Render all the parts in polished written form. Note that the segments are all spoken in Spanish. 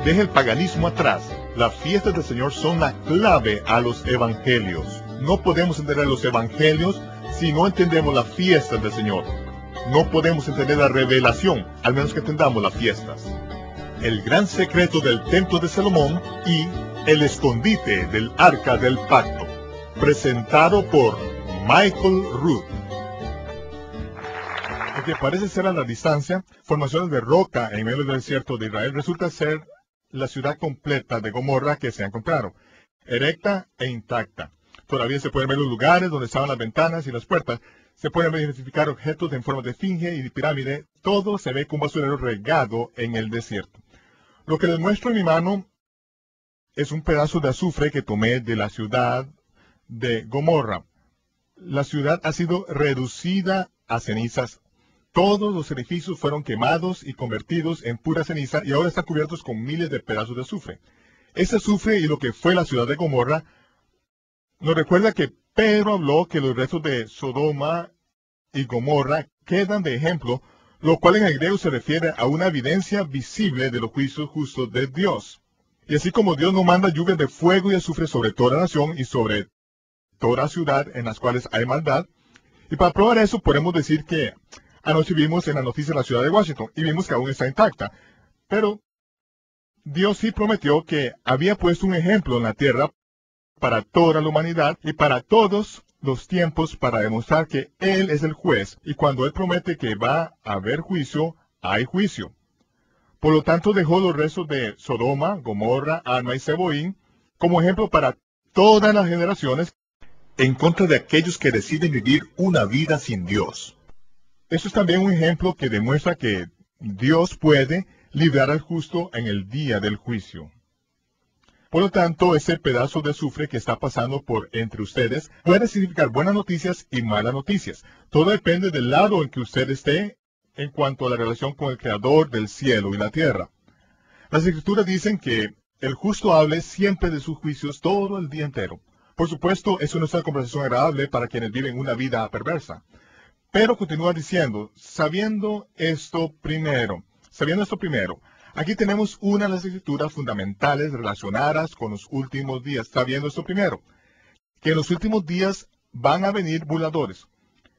Deje el paganismo atrás. Las fiestas del Señor son la clave a los evangelios. No podemos entender los evangelios si no entendemos las fiestas del Señor. No podemos entender la revelación, al menos que entendamos las fiestas. El gran secreto del templo de Salomón y el escondite del arca del pacto. Presentado por Michael Root. Lo que parece ser a la distancia, formaciones de roca en medio del desierto de Israel, resulta ser la ciudad completa de Gomorra que se encontraron, erecta e intacta. Todavía se pueden ver los lugares donde estaban las ventanas y las puertas. Se pueden identificar objetos en forma de esfinge y de pirámide. Todo se ve como un basurero regado en el desierto. Lo que les muestro en mi mano es un pedazo de azufre que tomé de la ciudad de Gomorra. La ciudad ha sido reducida a cenizas. Todos los edificios fueron quemados y convertidos en pura ceniza y ahora están cubiertos con miles de pedazos de azufre. Ese azufre y lo que fue la ciudad de Gomorra nos recuerda que Pedro habló que los restos de Sodoma y Gomorra quedan de ejemplo, lo cual en el griego se refiere a una evidencia visible de los juicios justos de Dios. Y así como Dios no manda lluvias de fuego y azufre sobre toda la nación y sobre toda ciudad en las cuales hay maldad, y para probar eso podemos decir que anoche vimos en la noticia de la ciudad de Washington y vimos que aún está intacta, pero Dios sí prometió que había puesto un ejemplo en la tierra para toda la humanidad y para todos los tiempos para demostrar que Él es el juez, y cuando Él promete que va a haber juicio, hay juicio. Por lo tanto dejó los restos de Sodoma, Gomorra, Adma y Zeboín como ejemplo para todas las generaciones en contra de aquellos que deciden vivir una vida sin Dios. Eso es también un ejemplo que demuestra que Dios puede librar al justo en el día del juicio. Por lo tanto, ese pedazo de azufre que está pasando por entre ustedes puede significar buenas noticias y malas noticias. Todo depende del lado en que usted esté en cuanto a la relación con el Creador del cielo y la tierra. Las Escrituras dicen que el justo hable siempre de sus juicios todo el día entero. Por supuesto, eso no es una conversación agradable para quienes viven una vida perversa. Pero continúa diciendo, sabiendo esto primero, aquí tenemos una de las escrituras fundamentales relacionadas con los últimos días. Sabiendo esto primero, que en los últimos días van a venir burladores.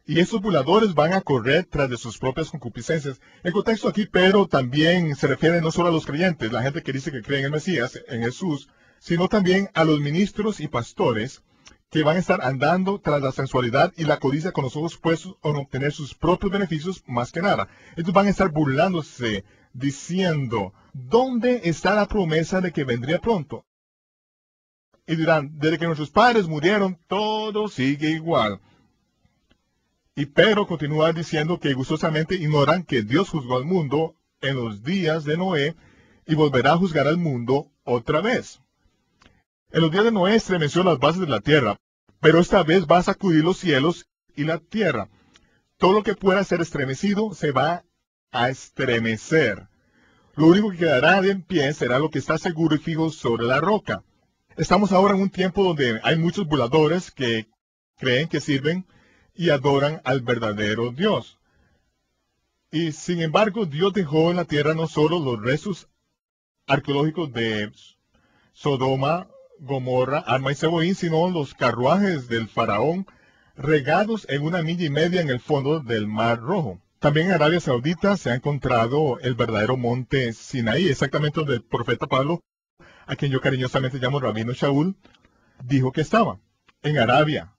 Y esos burladores van a correr tras de sus propias concupiscencias. El contexto aquí, pero también se refiere no solo a los creyentes, la gente que dice que cree en el Mesías, en Jesús, sino también a los ministros y pastores que van a estar andando tras la sensualidad y la codicia con los ojos puestos en obtener sus propios beneficios más que nada. Ellos van a estar burlándose, diciendo, ¿dónde está la promesa de que vendría pronto? Y dirán, desde que nuestros padres murieron, todo sigue igual. Y Pedro continúa diciendo que gustosamente ignoran que Dios juzgó al mundo en los días de Noé y volverá a juzgar al mundo otra vez. En los días de Noé estremeció las bases de la tierra, pero esta vez va a sacudir los cielos y la tierra. Todo lo que pueda ser estremecido se va a estremecer. Lo único que quedará de en pie será lo que está seguro y fijo sobre la roca. Estamos ahora en un tiempo donde hay muchos burladores que creen que sirven y adoran al verdadero Dios. Y sin embargo, Dios dejó en la tierra no solo los restos arqueológicos de Sodoma, Gomorra, Adma y Zeboín, sino los carruajes del faraón regados en 1,5 millas en el fondo del Mar Rojo. También en Arabia Saudita se ha encontrado el verdadero monte Sinaí, exactamente donde el profeta Pablo, a quien yo cariñosamente llamo Rabino Shaul, dijo que estaba, en Arabia.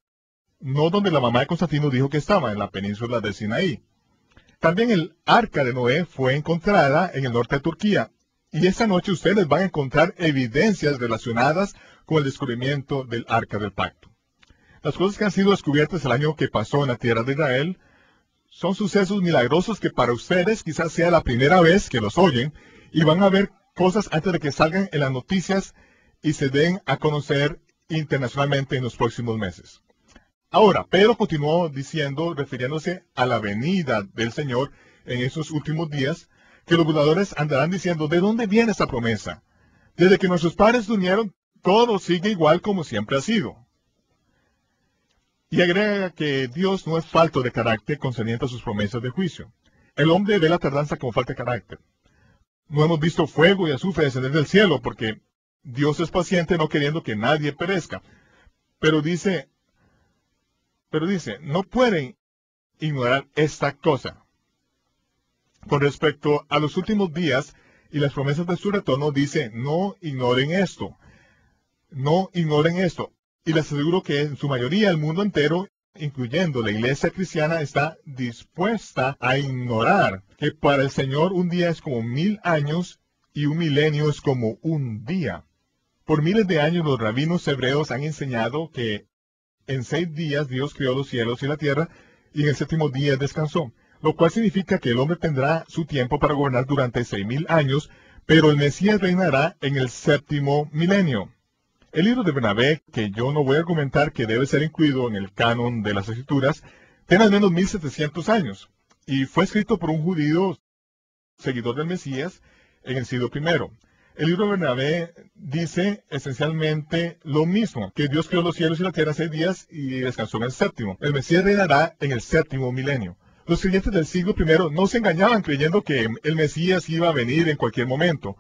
No donde la mamá de Constantino dijo que estaba, en la península de Sinaí. También el arca de Noé fue encontrada en el norte de Turquía. Y esta noche ustedes van a encontrar evidencias relacionadas con el descubrimiento del arca del pacto. Las cosas que han sido descubiertas el año que pasó en la tierra de Israel son sucesos milagrosos que para ustedes quizás sea la primera vez que los oyen y van a ver cosas antes de que salgan en las noticias y se den a conocer internacionalmente en los próximos meses. Ahora, Pedro continuó diciendo, refiriéndose a la venida del Señor en esos últimos días, que los burladores andarán diciendo, ¿de dónde viene esta promesa? Desde que nuestros padres durmieron, todo sigue igual como siempre ha sido. Y agrega que Dios no es falto de carácter concerniente a sus promesas de juicio. El hombre ve la tardanza como falta de carácter. No hemos visto fuego y azufre descender del cielo, porque Dios es paciente no queriendo que nadie perezca. Pero dice, no pueden ignorar esta cosa. Con respecto a los últimos días y las promesas de su retorno, dice, no ignoren esto. No ignoren esto. Y les aseguro que en su mayoría el mundo entero, incluyendo la iglesia cristiana, está dispuesta a ignorar que para el Señor un día es como 1000 años y un milenio es como un día. Por miles de años los rabinos hebreos han enseñado que en 6 días Dios creó los cielos y la tierra y en el séptimo día descansó, lo cual significa que el hombre tendrá su tiempo para gobernar durante 6000 años, pero el Mesías reinará en el séptimo milenio. El libro de Bernabé, que yo no voy a argumentar que debe ser incluido en el canon de las Escrituras, tiene al menos 1700 años, y fue escrito por un judío seguidor del Mesías en el siglo I. El libro de Bernabé dice esencialmente lo mismo, que Dios creó los cielos y la tierra en 6 días y descansó en el séptimo. El Mesías reinará en el séptimo milenio. Los creyentes del siglo I no se engañaban creyendo que el Mesías iba a venir en cualquier momento,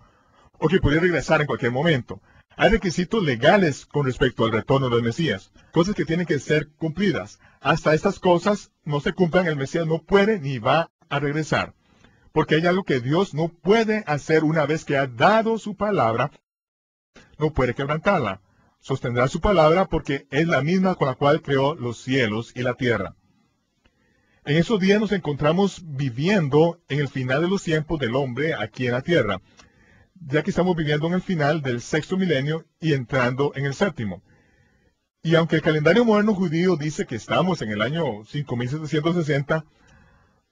o que podía regresar en cualquier momento. Hay requisitos legales con respecto al retorno del Mesías, cosas que tienen que ser cumplidas. Hasta estas cosas no se cumplan, el Mesías no puede ni va a regresar. Porque hay algo que Dios no puede hacer una vez que ha dado su palabra, no puede quebrantarla. Sostendrá su palabra porque es la misma con la cual creó los cielos y la tierra. En esos días nos encontramos viviendo en el final de los tiempos del hombre aquí en la tierra, ya que estamos viviendo en el final del sexto milenio y entrando en el séptimo. Y aunque el calendario moderno judío dice que estamos en el año 5760,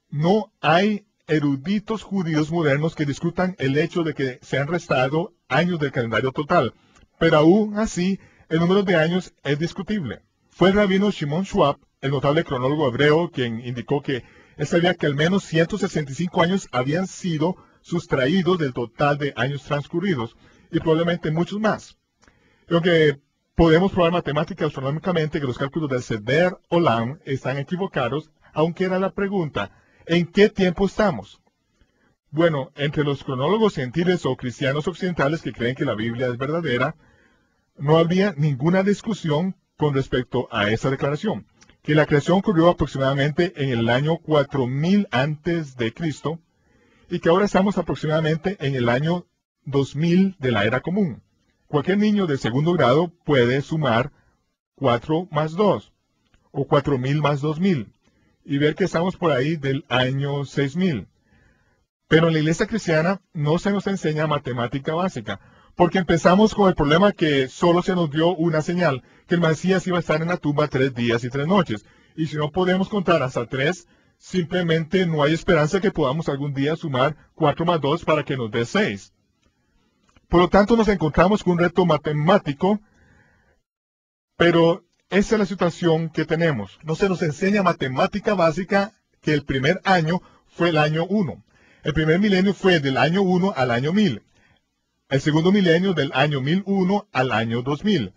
no hay eruditos judíos modernos que discutan el hecho de que se han restado años del calendario total, pero aún así el número de años es discutible. Fue el rabino Shimon Schwab, el notable cronólogo hebreo, quien indicó que él sabía que al menos 165 años habían sido sustraídos del total de años transcurridos, y probablemente muchos más. Y aunque podemos probar matemática y astronómicamente que los cálculos del Seder Olam están equivocados, aunque era la pregunta, ¿en qué tiempo estamos? Bueno, entre los cronólogos gentiles o cristianos occidentales que creen que la Biblia es verdadera, no había ninguna discusión con respecto a esa declaración, que la creación ocurrió aproximadamente en el año 4000 antes de Cristo, y que ahora estamos aproximadamente en el año 2000 de la era común. Cualquier niño de segundo grado puede sumar 4 más 2, o 4000 más 2000, y ver que estamos por ahí del año 6000. Pero en la iglesia cristiana no se nos enseña matemática básica, porque empezamos con el problema que solo se nos dio una señal, que el Mesías iba a estar en la tumba 3 días y 3 noches, y si no podemos contar hasta 3, simplemente no hay esperanza que podamos algún día sumar 4 más 2 para que nos dé 6. Por lo tanto, nos encontramos con un reto matemático, pero esa es la situación que tenemos. No se nos enseña matemática básica que el primer año fue el año 1. El primer milenio fue del año 1 al año 1000. El segundo milenio del año 1001 al año 2000.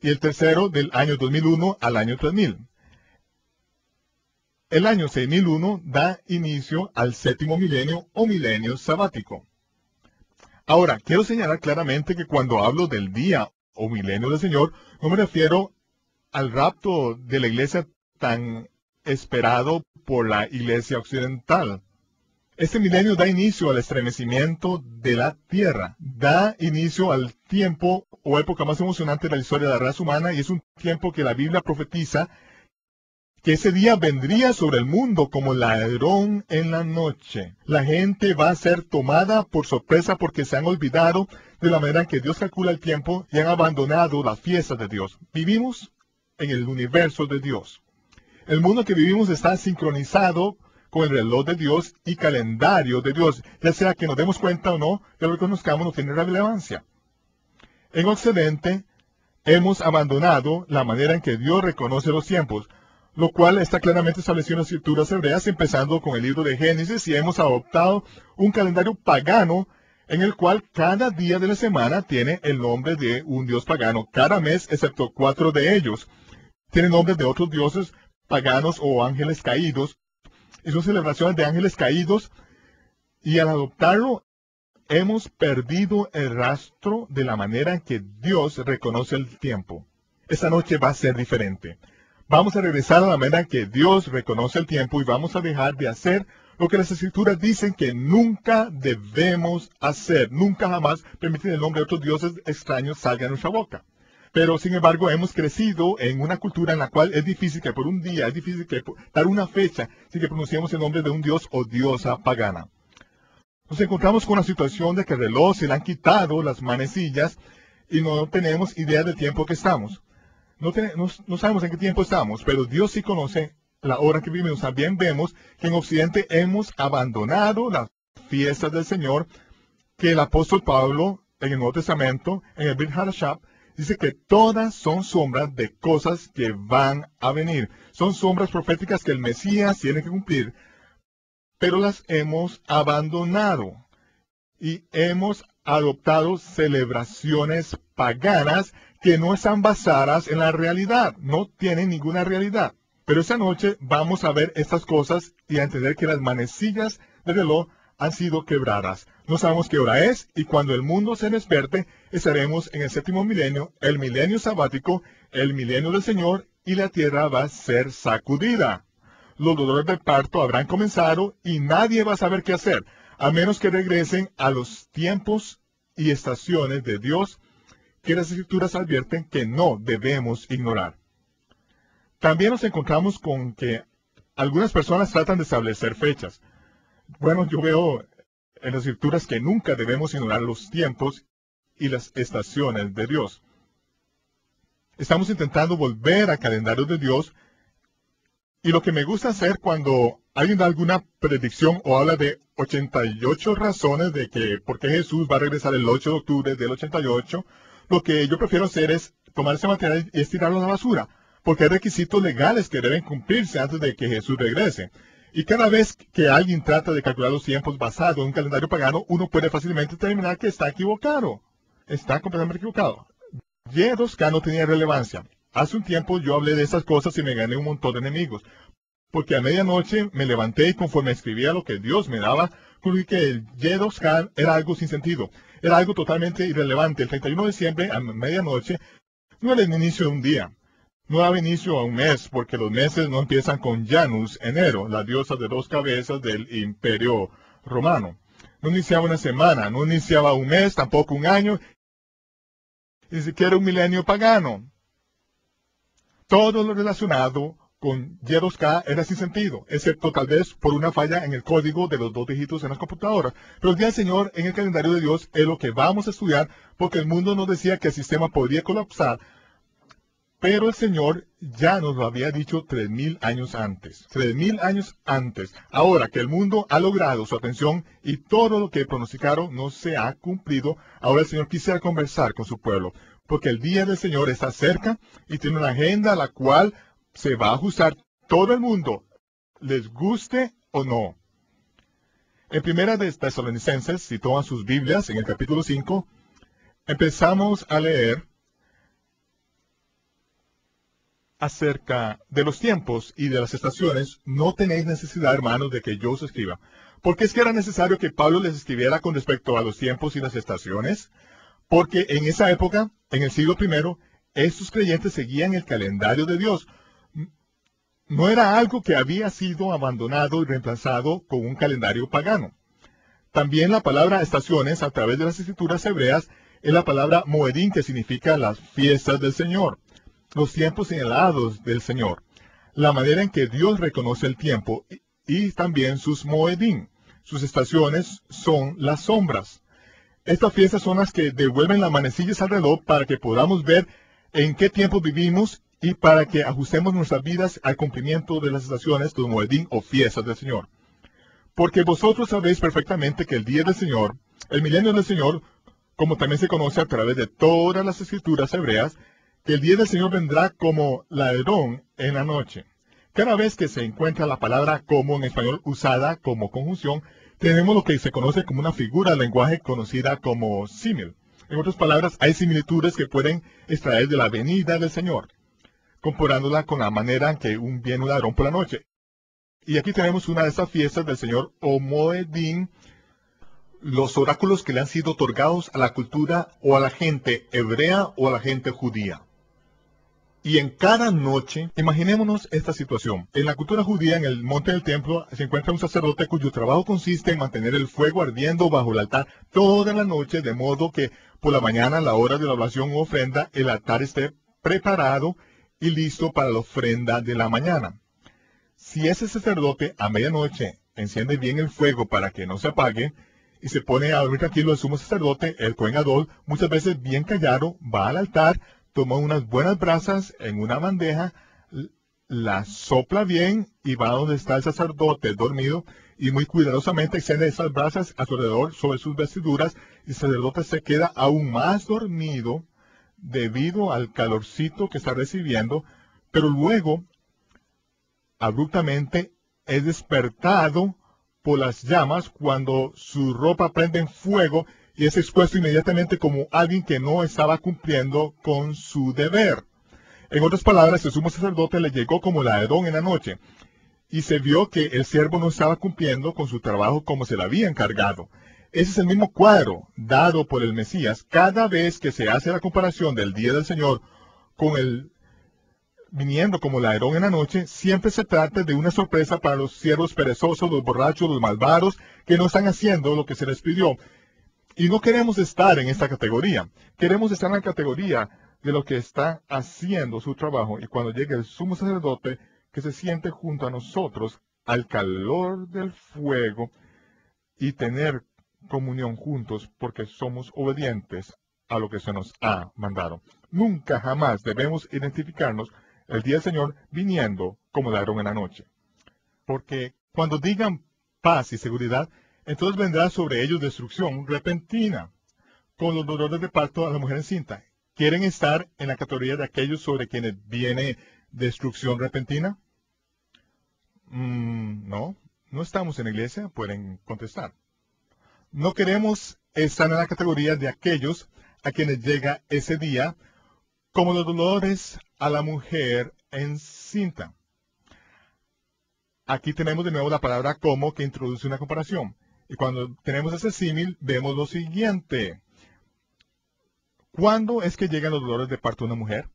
Y el tercero del año 2001 al año 3000. El año 6001 da inicio al séptimo milenio o milenio sabático. Ahora, quiero señalar claramente que cuando hablo del día o milenio del Señor, no me refiero al rapto de la iglesia tan esperado por la iglesia occidental. Este milenio da inicio al estremecimiento de la tierra, da inicio al tiempo o época más emocionante de la historia de la raza humana, y es un tiempo que la Biblia profetiza que ese día vendría sobre el mundo como ladrón en la noche. La gente va a ser tomada por sorpresa porque se han olvidado de la manera en que Dios calcula el tiempo y han abandonado las fiestas de Dios. Vivimos en el universo de Dios. El mundo que vivimos está sincronizado con el reloj de Dios y calendario de Dios. Ya sea que nos demos cuenta o no, que lo reconozcamos no tiene relevancia. En Occidente hemos abandonado la manera en que Dios reconoce los tiempos, lo cual está claramente establecido en las escrituras hebreas, empezando con el libro de Génesis, y hemos adoptado un calendario pagano en el cual cada día de la semana tiene el nombre de un dios pagano. Cada mes, excepto 4 de ellos, tienen nombres de otros dioses paganos o ángeles caídos, y son celebraciones de ángeles caídos, y al adoptarlo hemos perdido el rastro de la manera en que Dios reconoce el tiempo. Esta noche va a ser diferente. Vamos a regresar a la manera en que Dios reconoce el tiempo y vamos a dejar de hacer lo que las Escrituras dicen que nunca debemos hacer. Nunca jamás permitir el nombre de otros dioses extraños salga de nuestra boca. Pero, sin embargo, hemos crecido en una cultura en la cual es difícil que por un día, es difícil que dar una fecha sin que pronunciemos el nombre de un dios o diosa pagana. Nos encontramos con la situación de que el reloj se le han quitado las manecillas y no tenemos idea del tiempo que estamos. No sabemos en qué tiempo estamos, pero Dios sí conoce la hora que vivimos. También vemos que en Occidente hemos abandonado las fiestas del Señor, que el apóstol Pablo en el Nuevo Testamento, en el Brit Hadashah, dice que todas son sombras de cosas que van a venir. Son sombras proféticas que el Mesías tiene que cumplir, pero las hemos abandonado y hemos adoptado celebraciones paganas que no están basadas en la realidad, no tienen ninguna realidad. Pero esta noche vamos a ver estas cosas y a entender que las manecillas del reloj han sido quebradas. No sabemos qué hora es y cuando el mundo se despierte estaremos en el séptimo milenio, el milenio sabático, el milenio del Señor y la tierra va a ser sacudida. Los dolores del parto habrán comenzado y nadie va a saber qué hacer, a menos que regresen a los tiempos y estaciones de Dios que las Escrituras advierten que no debemos ignorar. También nos encontramos con que algunas personas tratan de establecer fechas. Bueno, yo veo en las Escrituras que nunca debemos ignorar los tiempos y las estaciones de Dios. Estamos intentando volver al calendario de Dios y lo que me gusta hacer cuando alguien da alguna predicción o habla de 88 razones de que por qué Jesús va a regresar el 8 de octubre del 88, lo que yo prefiero hacer es tomar ese material y estirarlo a la basura, porque hay requisitos legales que deben cumplirse antes de que Jesús regrese. Y cada vez que alguien trata de calcular los tiempos basado en un calendario pagano, uno puede fácilmente determinar que está equivocado. Está completamente equivocado. Y2K no tenía relevancia. Hace un tiempo yo hablé de esas cosas y me gané un montón de enemigos. Porque a medianoche me levanté y conforme escribía lo que Dios me daba, concluí que el Y2K era algo sin sentido. Era algo totalmente irrelevante. El 31 de diciembre a medianoche no era el inicio de un día. No daba inicio a un mes, porque los meses no empiezan con Janus, enero, la diosa de 2 cabezas del Imperio Romano. No iniciaba una semana, no iniciaba un mes, tampoco un año, ni siquiera un milenio pagano. Todo lo relacionado con Y2K era sin sentido, excepto tal vez por una falla en el código de los 2 dígitos en las computadoras. Pero el día del Señor en el calendario de Dios es lo que vamos a estudiar, porque el mundo nos decía que el sistema podría colapsar, pero el Señor ya nos lo había dicho 3000 años antes. 3000 años antes. Ahora que el mundo ha logrado su atención y todo lo que pronosticaron no se ha cumplido, ahora el Señor quisiera conversar con su pueblo, porque el día del Señor está cerca y tiene una agenda a la cual se va a ajustar todo el mundo, les guste o no. En primera de Tesalonicenses, si toman sus Biblias, en el capítulo 5, empezamos a leer acerca de los tiempos y de las estaciones. No tenéis necesidad, hermanos, de que yo os escriba. ¿Por qué es que era necesario que Pablo les escribiera con respecto a los tiempos y las estaciones? Porque en esa época, en el siglo I, estos creyentes seguían el calendario de Dios. No era algo que había sido abandonado y reemplazado con un calendario pagano. También la palabra estaciones, a través de las escrituras hebreas, es la palabra moedín, que significa las fiestas del Señor, los tiempos señalados del Señor, la manera en que Dios reconoce el tiempo y también sus moedín. Sus estaciones son las sombras. Estas fiestas son las que devuelven las manecillas al reloj para que podamos ver en qué tiempo vivimos y para que ajustemos nuestras vidas al cumplimiento de las estaciones de moedín o fiestas del Señor. Porque vosotros sabéis perfectamente que el día del Señor, el milenio del Señor, como también se conoce a través de todas las escrituras hebreas, que el día del Señor vendrá como ladrón en la noche. Cada vez que se encuentra la palabra como en español usada como conjunción, tenemos lo que se conoce como una figura del lenguaje conocida como símil. En otras palabras, hay similitudes que pueden extraer de la venida del Señor, comparándola con la manera en que viene un ladrón por la noche. Y aquí tenemos una de esas fiestas del Señor, o Moedín, los oráculos que le han sido otorgados a la cultura o a la gente hebrea o a la gente judía. Y en cada noche, imaginémonos esta situación. En la cultura judía, en el monte del templo, se encuentra un sacerdote cuyo trabajo consiste en mantener el fuego ardiendo bajo el altar toda la noche, de modo que por la mañana, a la hora de la oración o ofrenda, el altar esté preparado y listo para la ofrenda de la mañana. Si ese sacerdote a medianoche enciende bien el fuego para que no se apague, y se pone a dormir tranquilo, el sumo sacerdote, el Cohen Gadol, muchas veces bien callado, va al altar, toma unas buenas brasas en una bandeja, la sopla bien y va donde está el sacerdote dormido y muy cuidadosamente extiende esas brasas a su alrededor sobre sus vestiduras y el sacerdote se queda aún más dormido debido al calorcito que está recibiendo, pero luego abruptamente es despertado por las llamas cuando su ropa prende en fuego y es expuesto inmediatamente como alguien que no estaba cumpliendo con su deber. En otras palabras, el sumo sacerdote le llegó como ladrón en la noche y se vio que el siervo no estaba cumpliendo con su trabajo como se le había encargado. Ese es el mismo cuadro dado por el Mesías cada vez que se hace la comparación del día del Señor con el viniendo como ladrón en la noche. Siempre se trata de una sorpresa para los siervos perezosos, los borrachos, los malvados, que no están haciendo lo que se les pidió. Y no queremos estar en esta categoría. Queremos estar en la categoría de lo que está haciendo su trabajo. Y cuando llegue el sumo sacerdote, que se siente junto a nosotros al calor del fuego y tener comunión juntos porque somos obedientes a lo que se nos ha mandado. Nunca jamás debemos identificarnos el día del Señor viniendo como ladrón en la noche. Porque cuando digan paz y seguridad, entonces vendrá sobre ellos destrucción repentina, con los dolores de parto a la mujer encinta. ¿Quieren estar en la categoría de aquellos sobre quienes viene destrucción repentina? No estamos en la iglesia, pueden contestar. No queremos estar en la categoría de aquellos a quienes llega ese día, como los dolores a la mujer encinta. Aquí tenemos de nuevo la palabra como que introduce una comparación. Y cuando tenemos ese símil, vemos lo siguiente. ¿Cuándo es que llegan los dolores de parto a una mujer?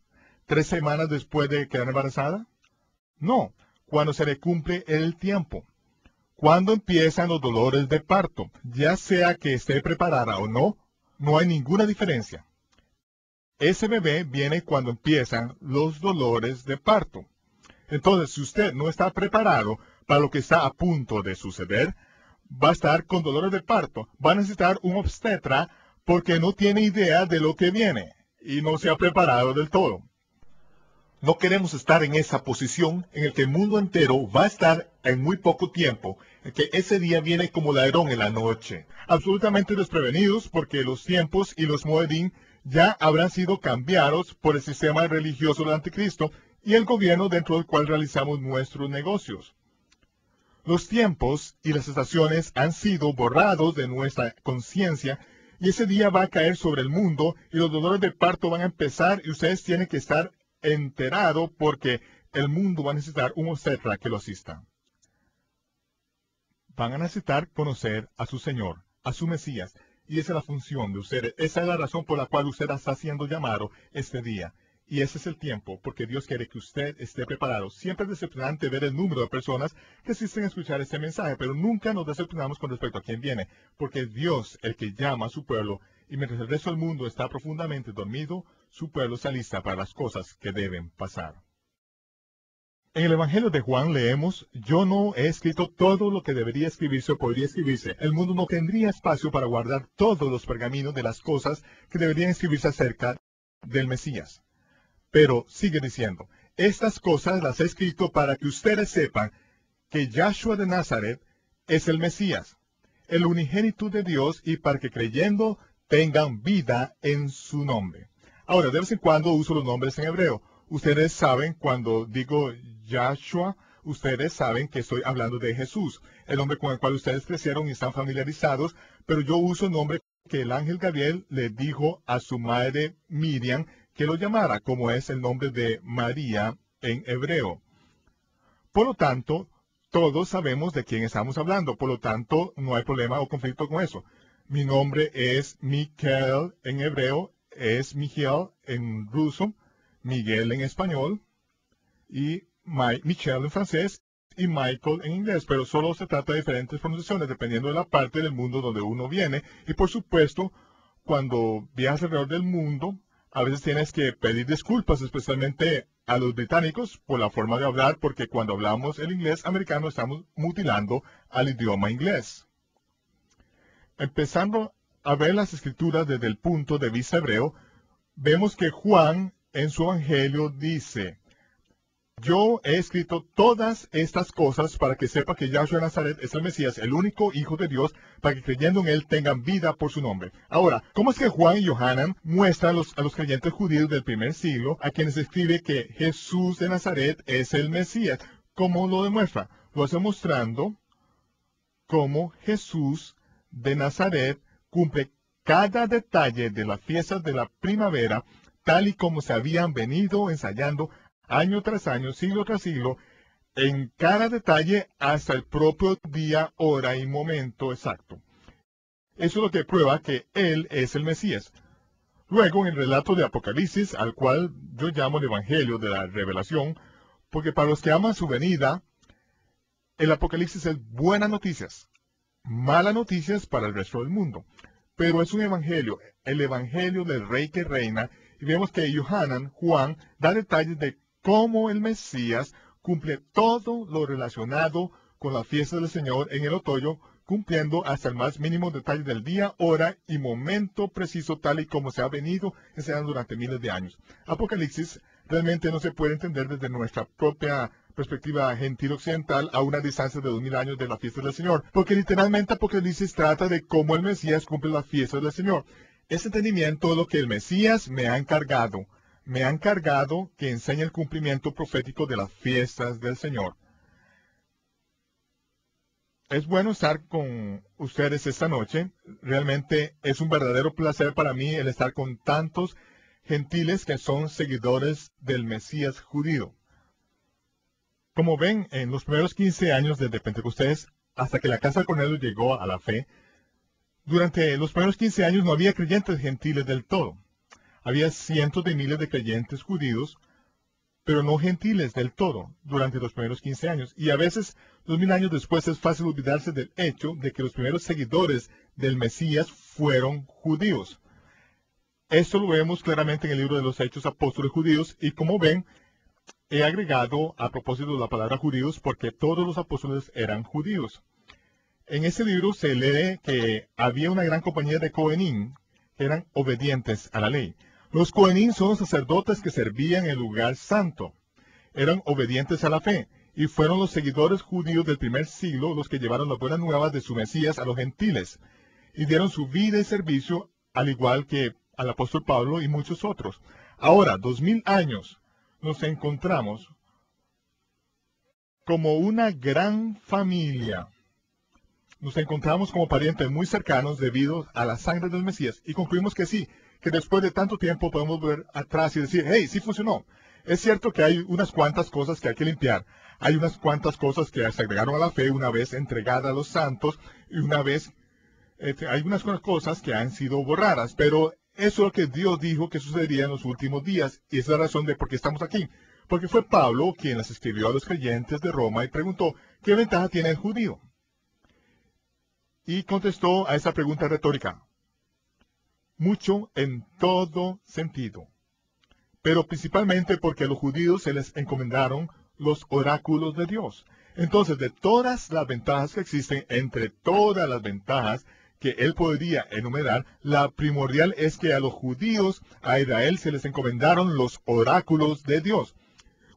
¿3 semanas después de quedar embarazada? No, cuando se le cumple el tiempo. ¿Cuándo empiezan los dolores de parto? Ya sea que esté preparada o no, no hay ninguna diferencia. Ese bebé viene cuando empiezan los dolores de parto. Entonces, si usted no está preparado para lo que está a punto de suceder, va a estar con dolores de parto. Va a necesitar un obstetra porque no tiene idea de lo que viene y no se ha preparado del todo. No queremos estar en esa posición en el que el mundo entero va a estar en muy poco tiempo, en que ese día viene como ladrón en la noche. Absolutamente desprevenidos porque los tiempos y los moedim ya habrán sido cambiados por el sistema religioso del anticristo y el gobierno dentro del cual realizamos nuestros negocios. Los tiempos y las estaciones han sido borrados de nuestra conciencia y ese día va a caer sobre el mundo y los dolores de parto van a empezar y ustedes tienen que estar enterados porque el mundo va a necesitar un obstetra que lo asista. Van a necesitar conocer a su Señor, a su Mesías, y esa es la función de ustedes. Esa es la razón por la cual usted está siendo llamado este día. Y ese es el tiempo, porque Dios quiere que usted esté preparado. Siempre es decepcionante ver el número de personas que asisten a escuchar este mensaje, pero nunca nos decepcionamos con respecto a quién viene, porque es Dios el que llama a su pueblo, y mientras el resto del mundo está profundamente dormido, su pueblo se alista para las cosas que deben pasar. En el Evangelio de Juan leemos, yo no he escrito todo lo que debería escribirse o podría escribirse. El mundo no tendría espacio para guardar todos los pergaminos de las cosas que deberían escribirse acerca del Mesías. Pero sigue diciendo, estas cosas las he escrito para que ustedes sepan que Yahshua de Nazaret es el Mesías, el unigénito de Dios, y para que creyendo tengan vida en su nombre. Ahora, de vez en cuando uso los nombres en hebreo. Ustedes saben, cuando digo Yahshua, ustedes saben que estoy hablando de Jesús, el nombre con el cual ustedes crecieron y están familiarizados, pero yo uso el nombre que el ángel Gabriel le dijo a su madre Miriam que lo llamara, como es el nombre de María en hebreo. Por lo tanto, todos sabemos de quién estamos hablando, por lo tanto, no hay problema o conflicto con eso. Mi nombre es Mikael en hebreo, es Mijael en ruso, Miguel en español, y Michel en francés, y Michael en inglés, pero solo se trata de diferentes pronunciaciones dependiendo de la parte del mundo donde uno viene. Y por supuesto, cuando viajas alrededor del mundo, a veces tienes que pedir disculpas, especialmente a los británicos, por la forma de hablar, porque cuando hablamos el inglés americano estamos mutilando al idioma inglés. Empezando a ver las escrituras desde el punto de vista hebreo, vemos que Juan en su evangelio dice: yo he escrito todas estas cosas para que sepa que Yahshua de Nazaret es el Mesías, el único Hijo de Dios, para que creyendo en él tengan vida por su nombre. Ahora, ¿cómo es que Juan y Yohanan muestran a los creyentes judíos del primer siglo, a quienes escribe que Jesús de Nazaret es el Mesías? ¿Cómo lo demuestra? Lo hace mostrando cómo Jesús de Nazaret cumple cada detalle de las fiestas de la primavera, tal y como se habían venido ensayando año tras año, siglo tras siglo, en cada detalle hasta el propio día, hora y momento exacto. Eso es lo que prueba que Él es el Mesías. Luego, en el relato de Apocalipsis, al cual yo llamo el Evangelio de la Revelación, porque para los que aman su venida, el Apocalipsis es buenas noticias, malas noticias para el resto del mundo. Pero es un Evangelio, el Evangelio del Rey que reina, y vemos que Juan, da detalles de cómo el Mesías cumple todo lo relacionado con la fiesta del Señor en el otoño, cumpliendo hasta el más mínimo detalle del día, hora y momento preciso, tal y como se ha venido enseñando durante miles de años. Apocalipsis realmente no se puede entender desde nuestra propia perspectiva gentil occidental a una distancia de 2000 años de la fiesta del Señor, porque literalmente Apocalipsis trata de cómo el Mesías cumple la fiesta del Señor. Ese entendimiento es lo que el Mesías me ha encargado. Me ha encargado que enseñe el cumplimiento profético de las fiestas del Señor. Es bueno estar con ustedes esta noche. Realmente es un verdadero placer para mí el estar con tantos gentiles que son seguidores del Mesías judío. Como ven, en los primeros 15 años desde Pentecostés, hasta que la casa de Cornelio llegó a la fe, durante los primeros 15 años no había creyentes gentiles del todo. Había cientos de miles de creyentes judíos, pero no gentiles del todo, durante los primeros 15 años. Y a veces, 2000 años después, es fácil olvidarse del hecho de que los primeros seguidores del Mesías fueron judíos. Esto lo vemos claramente en el libro de los Hechos Apóstoles Judíos, y como ven, he agregado a propósito de la palabra judíos porque todos los apóstoles eran judíos. En ese libro se lee que había una gran compañía de Cohenim, que eran obedientes a la ley. Los Cohenim son los sacerdotes que servían en el lugar santo. Eran obedientes a la fe, y fueron los seguidores judíos del primer siglo los que llevaron las buenas nuevas de su Mesías a los gentiles, y dieron su vida y servicio, al igual que al apóstol Pablo y muchos otros. Ahora, 2000 años, nos encontramos como una gran familia. Nos encontramos como parientes muy cercanos debido a la sangre del Mesías, y concluimos que sí, que después de tanto tiempo podemos ver atrás y decir, hey, sí funcionó. Es cierto que hay unas cuantas cosas que hay que limpiar. Hay unas cuantas cosas que se agregaron a la fe una vez entregada a los santos, y una vez hay unas cosas que han sido borradas, pero eso es lo que Dios dijo que sucedería en los últimos días, y esa es la razón de por qué estamos aquí. Porque fue Pablo quien las escribió a los creyentes de Roma y preguntó, ¿qué ventaja tiene el judío? Y contestó a esa pregunta retórica, mucho en todo sentido, pero principalmente porque a los judíos se les encomendaron los oráculos de Dios. Entonces, de todas las ventajas que existen, entre todas las ventajas que él podría enumerar, la primordial es que a los judíos, a Israel, se les encomendaron los oráculos de Dios.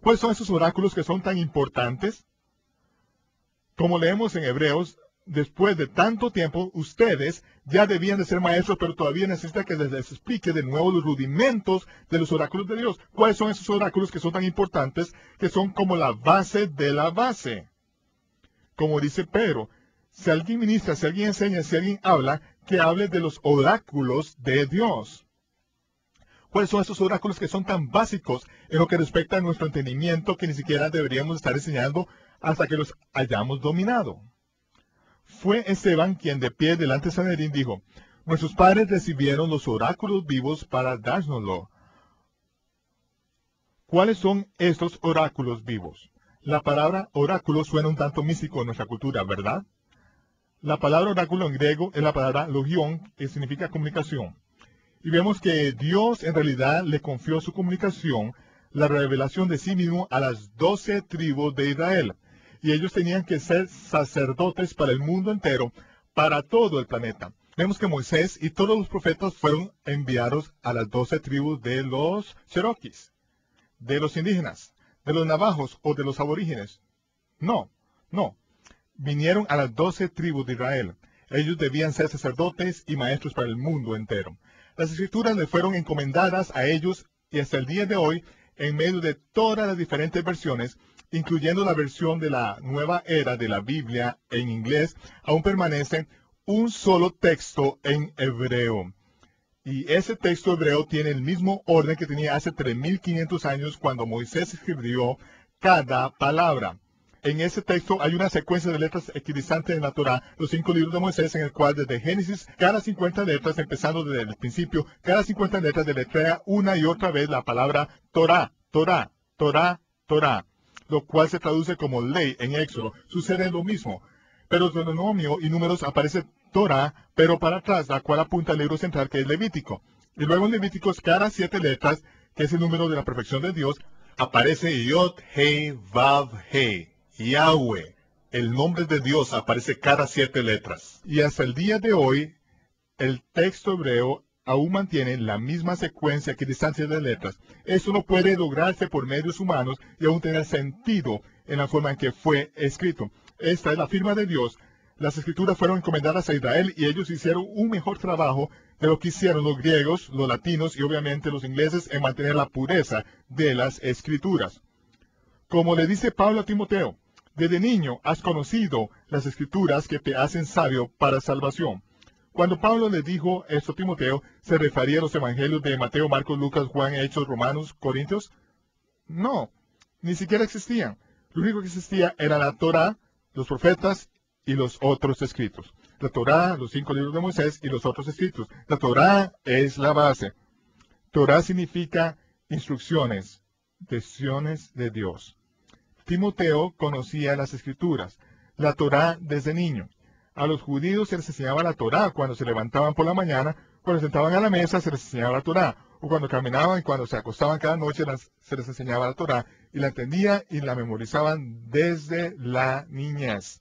¿Cuáles son esos oráculos que son tan importantes? Como leemos en Hebreos, después de tanto tiempo, ustedes ya debían de ser maestros, pero todavía necesitan que les explique de nuevo los rudimentos de los oráculos de Dios. ¿Cuáles son esos oráculos que son tan importantes, que son como la base de la base? Como dice Pedro, si alguien ministra, si alguien enseña, si alguien habla, que hable de los oráculos de Dios. ¿Cuáles son esos oráculos que son tan básicos en lo que respecta a nuestro entendimiento que ni siquiera deberíamos estar enseñando hasta que los hayamos dominado? Fue Esteban quien de pie delante de Sanedrín dijo: nuestros padres recibieron los oráculos vivos para dárnoslo. ¿Cuáles son estos oráculos vivos? La palabra oráculo suena un tanto místico en nuestra cultura, ¿verdad? La palabra oráculo en griego es la palabra logión, que significa comunicación. Y vemos que Dios en realidad le confió su comunicación, la revelación de sí mismo, a las 12 tribus de Israel. Y ellos tenían que ser sacerdotes para el mundo entero, para todo el planeta. Vemos que Moisés y todos los profetas fueron enviados a las 12 tribus de los Cherokees, de los indígenas, de los navajos o de los aborígenes. No. Vinieron a las 12 tribus de Israel. Ellos debían ser sacerdotes y maestros para el mundo entero. Las escrituras le fueron encomendadas a ellos y hasta el día de hoy, en medio de todas las diferentes versiones, incluyendo la versión de la nueva era de la Biblia en inglés, aún permanece un solo texto en hebreo. Y ese texto hebreo tiene el mismo orden que tenía hace 3.500 años cuando Moisés escribió cada palabra. En ese texto hay una secuencia de letras equidistante en la Torá, los 5 libros de Moisés, en el cual desde Génesis, cada 50 letras, empezando desde el principio, cada 50 letras deletrea una y otra vez la palabra Torá, Torá, Torá, Torá, lo cual se traduce como ley en Éxodo. Sucede lo mismo. Pero Deuteronomio y Números aparece Torá, pero para atrás, la cual apunta al libro central que es Levítico. Y luego en Levíticos, cada 7 letras, que es el número de la perfección de Dios, aparece Yod, Hei, Vav, Hei. Yahweh, el nombre de Dios, aparece cada 7 letras. Y hasta el día de hoy, el texto hebreo aún mantiene la misma secuencia equidistancia de letras. Eso no puede lograrse por medios humanos y aún tener sentido en la forma en que fue escrito. Esta es la firma de Dios. Las escrituras fueron encomendadas a Israel y ellos hicieron un mejor trabajo de lo que hicieron los griegos, los latinos y obviamente los ingleses en mantener la pureza de las escrituras. Como le dice Pablo a Timoteo, desde niño has conocido las escrituras que te hacen sabio para salvación. Cuando Pablo le dijo esto a Timoteo, ¿se refería a los evangelios de Mateo, Marcos, Lucas, Juan, Hechos, Romanos, Corintios? No, ni siquiera existían. Lo único que existía era la Torá, los profetas y los otros escritos. La Torá, los 5 libros de Moisés y los otros escritos. La Torá es la base. Torá significa instrucciones, decisiones de Dios. Timoteo conocía las escrituras, la Torá desde niño. A los judíos se les enseñaba la Torá cuando se levantaban por la mañana, cuando se sentaban a la mesa se les enseñaba la Torá, o cuando caminaban y cuando se acostaban cada noche se les enseñaba la Torá, y la entendían y la memorizaban desde la niñez.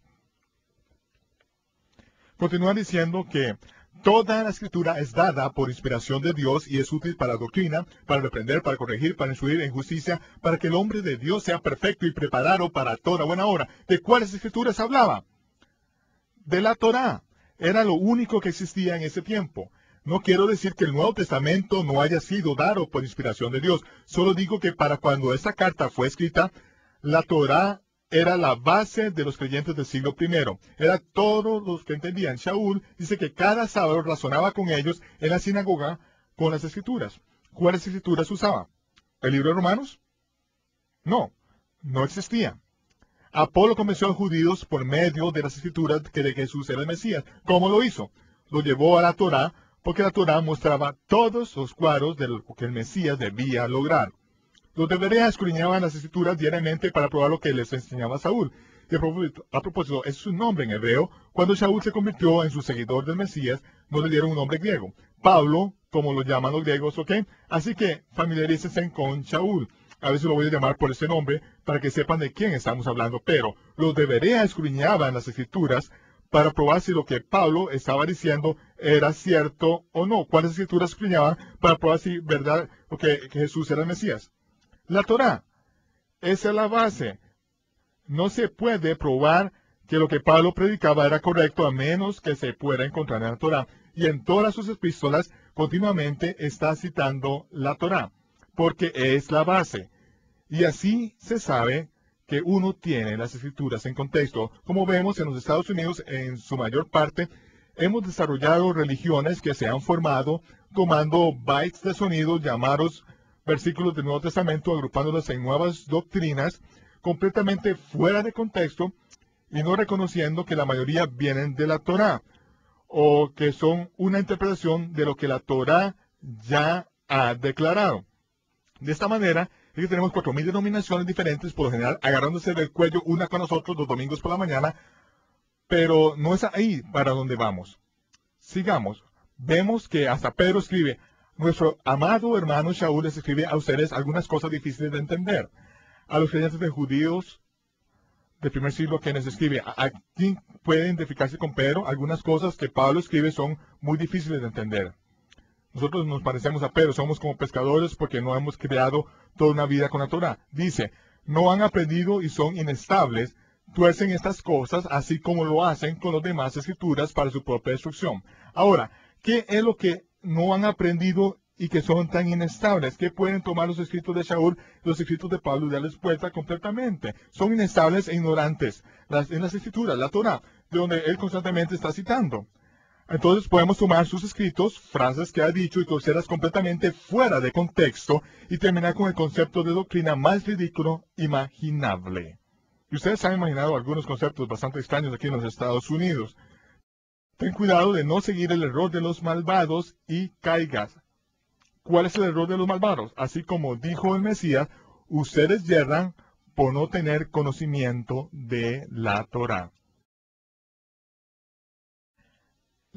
Continúa diciendo que toda la escritura es dada por inspiración de Dios y es útil para la doctrina, para reprender, para corregir, para instruir en justicia, para que el hombre de Dios sea perfecto y preparado para toda buena obra. ¿De cuáles escrituras hablaba? De la Torá. Era lo único que existía en ese tiempo. No quiero decir que el Nuevo Testamento no haya sido dado por inspiración de Dios. Solo digo que para cuando esta carta fue escrita, la Torá era la base de los creyentes del siglo I. Era todos los que entendían. Shaul dice que cada sábado razonaba con ellos en la sinagoga con las escrituras. ¿Cuáles escrituras usaba? ¿El libro de Romanos? No existía. Apolo convenció a los judíos por medio de las escrituras que de Jesús era el Mesías. ¿Cómo lo hizo? Lo llevó a la Torá, porque la Torá mostraba todos los cuadros de lo que el Mesías debía lograr. Los de Berea escudriñaban las escrituras diariamente para probar lo que les enseñaba Saúl. Y a propósito, ese es su nombre en hebreo. Cuando Saúl se convirtió en su seguidor del Mesías, no le dieron un nombre griego. Pablo, como lo llaman los griegos, ¿ok? Así que familiarícense con Saúl. A veces lo voy a llamar por ese nombre para que sepan de quién estamos hablando. Pero los de Berea escudriñaban las escrituras para probar si lo que Pablo estaba diciendo era cierto o no. ¿Cuáles escrituras escudriñaban para probar si verdad o que Jesús era el Mesías? La Torá. Esa es la base. No se puede probar que lo que Pablo predicaba era correcto a menos que se pueda encontrar en la Torá. Y en todas sus epístolas continuamente está citando la Torá, porque es la base. Y así se sabe que uno tiene las escrituras en contexto. Como vemos en los Estados Unidos, en su mayor parte, hemos desarrollado religiones que se han formado tomando bytes de sonidos llamados versículos del Nuevo Testamento, agrupándolos en nuevas doctrinas completamente fuera de contexto y no reconociendo que la mayoría vienen de la Torá, o que son una interpretación de lo que la Torá ya ha declarado. De esta manera, es que tenemos 4.000 denominaciones diferentes, por lo general agarrándose del cuello una con nosotros los domingos por la mañana, pero no es ahí para donde vamos. Sigamos. Vemos que hasta Pedro escribe: nuestro amado hermano Shaul les escribe a ustedes algunas cosas difíciles de entender. A los creyentes de judíos del primer siglo que les escribe, aquí puede identificarse con Pedro. Algunas cosas que Pablo escribe son muy difíciles de entender. Nosotros nos parecemos a Pedro, somos como pescadores porque no hemos creado toda una vida con la Torah. Dice, no han aprendido y son inestables, tuercen estas cosas así como lo hacen con las demás escrituras para su propia destrucción. Ahora, ¿qué es lo que no han aprendido y que son tan inestables? ¿Qué pueden tomar los escritos de Shaul, los escritos de Pablo y darles vuelta completamente? Son inestables e ignorantes en las escrituras, la Torah, de donde él constantemente está citando. Entonces podemos tomar sus escritos, frases que ha dicho y torcerlas completamente fuera de contexto y terminar con el concepto de doctrina más ridículo imaginable. Y ustedes han imaginado algunos conceptos bastante extraños aquí en los Estados Unidos. Ten cuidado de no seguir el error de los malvados y caigas. ¿Cuál es el error de los malvados? Así como dijo el Mesías, ustedes yerran por no tener conocimiento de la Torá.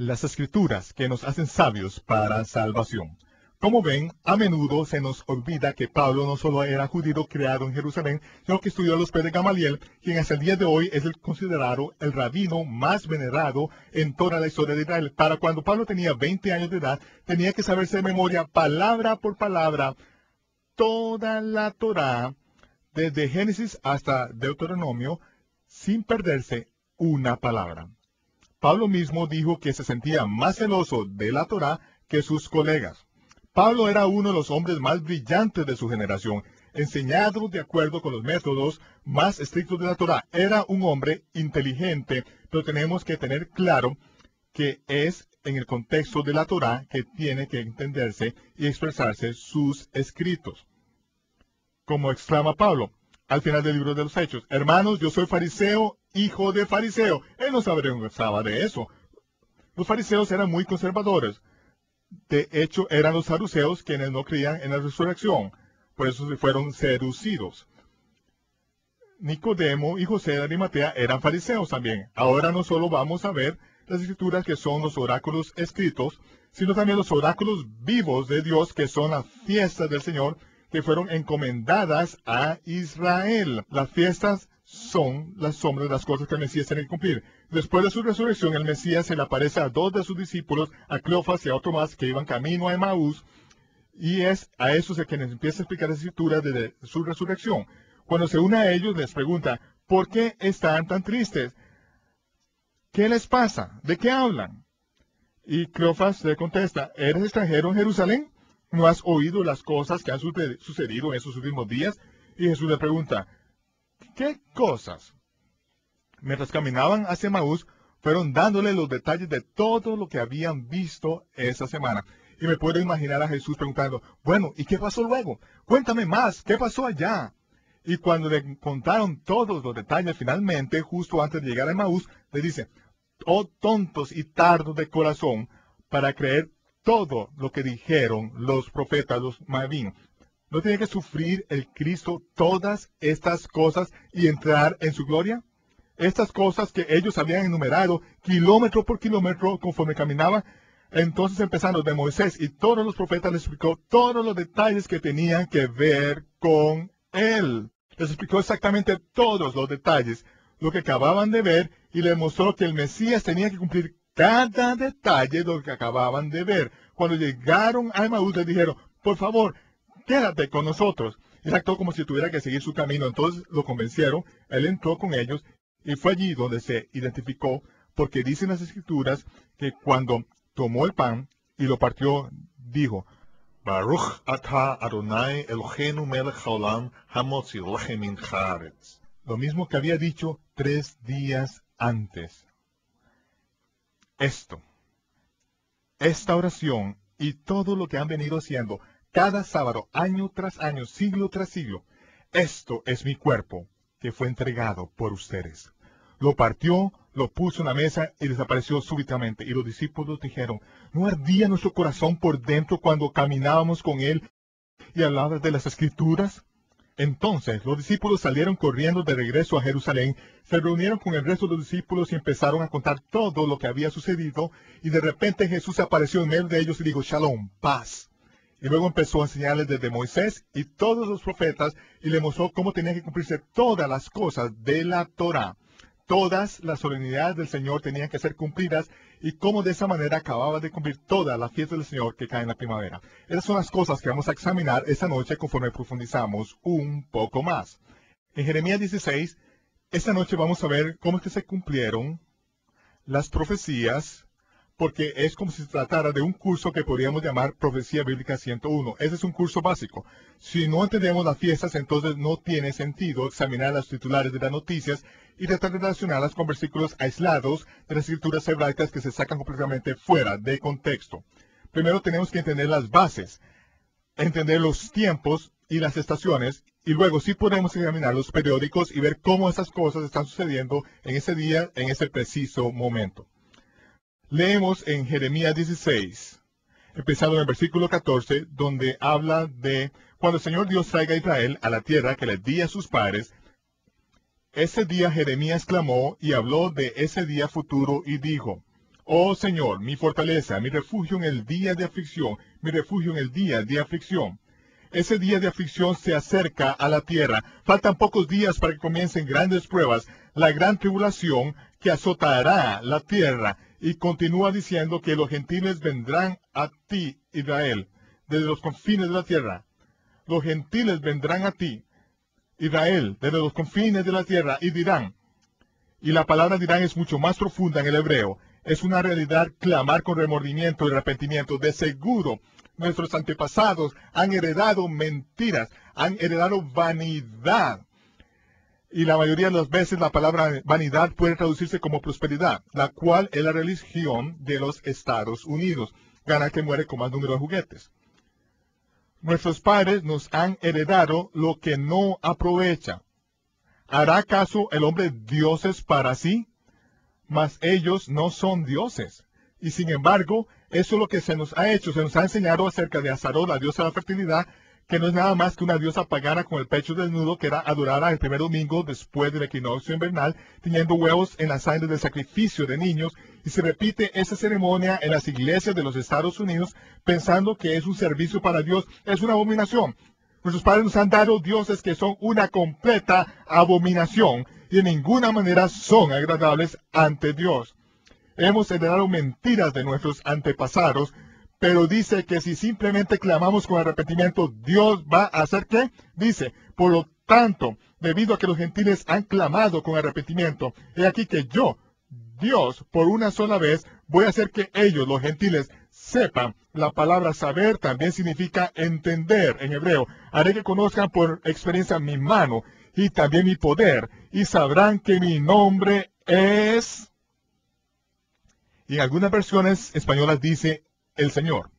Las escrituras que nos hacen sabios para salvación. Como ven, a menudo se nos olvida que Pablo no solo era judío creado en Jerusalén, sino que estudió a los pies de Gamaliel, quien hasta el día de hoy es considerado el rabino más venerado en toda la historia de Israel. Para cuando Pablo tenía 20 años de edad, tenía que saberse de memoria, palabra por palabra, toda la Torá, desde Génesis hasta Deuteronomio, sin perderse una palabra. Pablo mismo dijo que se sentía más celoso de la Torá que sus colegas. Pablo era uno de los hombres más brillantes de su generación, enseñado de acuerdo con los métodos más estrictos de la Torá. Era un hombre inteligente, pero tenemos que tener claro que es en el contexto de la Torá que tiene que entenderse y expresarse sus escritos. Como exclama Pablo al final del libro de los Hechos, hermanos, yo soy fariseo, hijo de fariseo. Él no sabía de eso. Los fariseos eran muy conservadores. De hecho, eran los saduceos quienes no creían en la resurrección. Por eso se fueron seducidos. Nicodemo y José de Arimatea eran fariseos también. Ahora no solo vamos a ver las escrituras que son los oráculos escritos, sino también los oráculos vivos de Dios que son las fiestas del Señor que fueron encomendadas a Israel. Las fiestas son las sombras de las cosas que el Mesías tiene que cumplir. Después de su resurrección, el Mesías se le aparece a 2 de sus discípulos, a Cleofas y a otro más, que iban camino a Emaús, y es a esos a quienes empieza a explicar la escritura de su resurrección. Cuando se une a ellos, les pregunta, ¿por qué están tan tristes? ¿Qué les pasa? ¿De qué hablan? Y Cleofas le contesta, ¿eres extranjero en Jerusalén? ¿No has oído las cosas que han sucedido en esos últimos días? Y Jesús le pregunta, ¿qué cosas? Mientras caminaban hacia Emaús, fueron dándole los detalles de todo lo que habían visto esa semana. Y me puedo imaginar a Jesús preguntando, bueno, ¿y qué pasó luego? Cuéntame más, ¿qué pasó allá? Y cuando le contaron todos los detalles, finalmente, justo antes de llegar a Emaús, le dice, oh tontos y tardos de corazón, para creer todo lo que dijeron los profetas, los mavín. ¿No tenía que sufrir el Cristo todas estas cosas y entrar en su gloria? Estas cosas que ellos habían enumerado kilómetro por kilómetro conforme caminaban. Entonces, empezando de Moisés y todos los profetas, les explicó todos los detalles que tenían que ver con él. Les explicó exactamente todos los detalles, lo que acababan de ver, y les mostró que el Mesías tenía que cumplir cada detalle de lo que acababan de ver. Cuando llegaron a Emaús, les dijeron, por favor, quédate con nosotros. Él actuó como si tuviera que seguir su camino. Entonces lo convencieron, él entró con ellos y fue allí donde se identificó, porque dicen las escrituras que cuando tomó el pan y lo partió, dijo, Baruch atah Adonai Eloheinu melech haolam hamotzi lechem min haaretz. Lo mismo que había dicho 3 días antes. Esta oración y todo lo que han venido haciendo cada sábado, año tras año, siglo tras siglo, esto es mi cuerpo que fue entregado por ustedes. lo partió, lo puso en la mesa y desapareció súbitamente. Y los discípulos dijeron, ¿no ardía nuestro corazón por dentro cuando caminábamos con él y hablaba de las Escrituras? Entonces los discípulos salieron corriendo de regreso a Jerusalén, se reunieron con el resto de los discípulos y empezaron a contar todo lo que había sucedido, y de repente Jesús apareció en medio de ellos y dijo, Shalom, paz. Y luego empezó a enseñarles desde Moisés y todos los profetas, y le mostró cómo tenían que cumplirse todas las cosas de la Torá. Todas las solemnidades del Señor tenían que ser cumplidas, y cómo de esa manera acababa de cumplir toda la fiesta del Señor que cae en la primavera. Esas son las cosas que vamos a examinar esta noche conforme profundizamos un poco más. En Jeremías 16, esta noche vamos a ver cómo es que se cumplieron las profecías, porque es como si se tratara de un curso que podríamos llamar Profecía Bíblica 101. Ese es un curso básico. Si no entendemos las fiestas, entonces no tiene sentido examinar las titulares de las noticias y tratar de relacionarlas con versículos aislados de las escrituras hebraicas que se sacan completamente fuera de contexto. Primero tenemos que entender las bases, entender los tiempos y las estaciones, y luego sí podemos examinar los periódicos y ver cómo esas cosas están sucediendo en ese día, en ese preciso momento. Leemos en Jeremías 16, empezando en el versículo 14, donde habla de cuando el Señor Dios traiga a Israel a la tierra que les di a sus padres. Ese día Jeremías clamó y habló de ese día futuro y dijo, Oh Señor, mi fortaleza, mi refugio en el día de aflicción, mi refugio en el día de aflicción. Ese día de aflicción se acerca a la tierra. Faltan pocos días para que comiencen grandes pruebas, la gran tribulación que azotará la tierra. Y continúa diciendo que los gentiles vendrán a ti, Israel, desde los confines de la tierra. Los gentiles vendrán a ti, Israel, desde los confines de la tierra, y dirán, y la palabra dirán es mucho más profunda en el hebreo. Es una realidad clamar con remordimiento y arrepentimiento. De seguro, nuestros antepasados han heredado mentiras, han heredado vanidad. Y la mayoría de las veces la palabra vanidad puede traducirse como prosperidad, la cual es la religión de los Estados Unidos. Gana que muere con más número de juguetes. Nuestros padres nos han heredado lo que no aprovecha. ¿Hará acaso el hombre dioses para sí? Mas ellos no son dioses. Y sin embargo, eso es lo que se nos ha hecho. Se nos ha enseñado acerca de Astaroth, la diosa de la fertilidad, que no es nada más que una diosa pagana con el pecho desnudo que era adorada el primer domingo después del equinoccio invernal, teniendo huevos en la sangre del sacrificio de niños, y se repite esa ceremonia en las iglesias de los Estados Unidos pensando que es un servicio para Dios. Es una abominación. Nuestros padres nos han dado dioses que son una completa abominación y de ninguna manera son agradables ante Dios. Hemos heredado mentiras de nuestros antepasados, pero dice que si simplemente clamamos con arrepentimiento, Dios va a hacer ¿qué? Dice, por lo tanto, debido a que los gentiles han clamado con arrepentimiento, he aquí que yo, Dios, por una sola vez, voy a hacer que ellos, los gentiles, sepan. La palabra saber también significa entender en hebreo. Haré que conozcan por experiencia mi mano y también mi poder, y sabrán que mi nombre es... Y en algunas versiones españolas dice el Señor.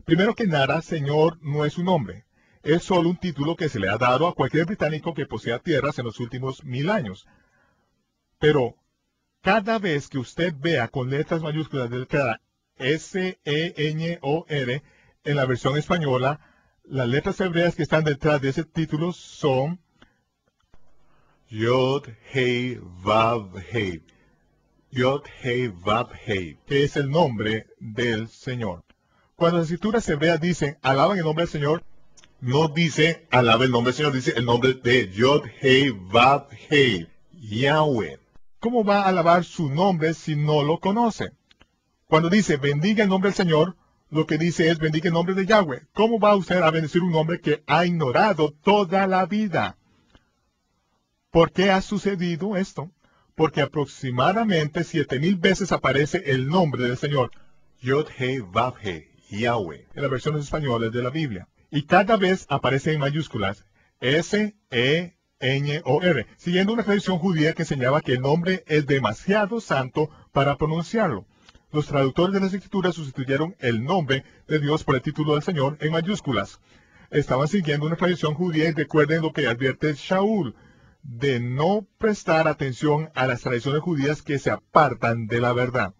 Primero que nada, Señor no es un nombre. Es solo un título que se le ha dado a cualquier británico que posea tierras en los últimos 1000 años. Pero cada vez que usted vea con letras mayúsculas de letra S-E-N-O-R en la versión española, las letras hebreas que están detrás de ese título son Yod, Hei, Vav, Hei. Yod, Hei, Vav, Hei, que es el nombre del Señor. Cuando las escrituras hebreas dicen, alaban el nombre del Señor, no dice, alaba el nombre del Señor, dice el nombre de Yod, Hei, Vav, Hei, Yahweh. ¿Cómo va a alabar su nombre si no lo conoce? Cuando dice, bendiga el nombre del Señor, lo que dice es, bendiga el nombre de Yahweh. ¿Cómo va usted a bendecir un nombre que ha ignorado toda la vida? ¿Por qué ha sucedido esto? Porque aproximadamente 7000 veces aparece el nombre del Señor, Yod, Hei, Vav, Hei, Yahweh, en las versiones españolas de la Biblia. Y cada vez aparece en mayúsculas, S-E-N-O-R, siguiendo una tradición judía que enseñaba que el nombre es demasiado santo para pronunciarlo. Los traductores de las Escrituras sustituyeron el nombre de Dios por el título del Señor en mayúsculas. Estaban siguiendo una tradición judía y recuerden lo que advierte Shaul. de no prestar atención a las tradiciones judías que se apartan de la verdad.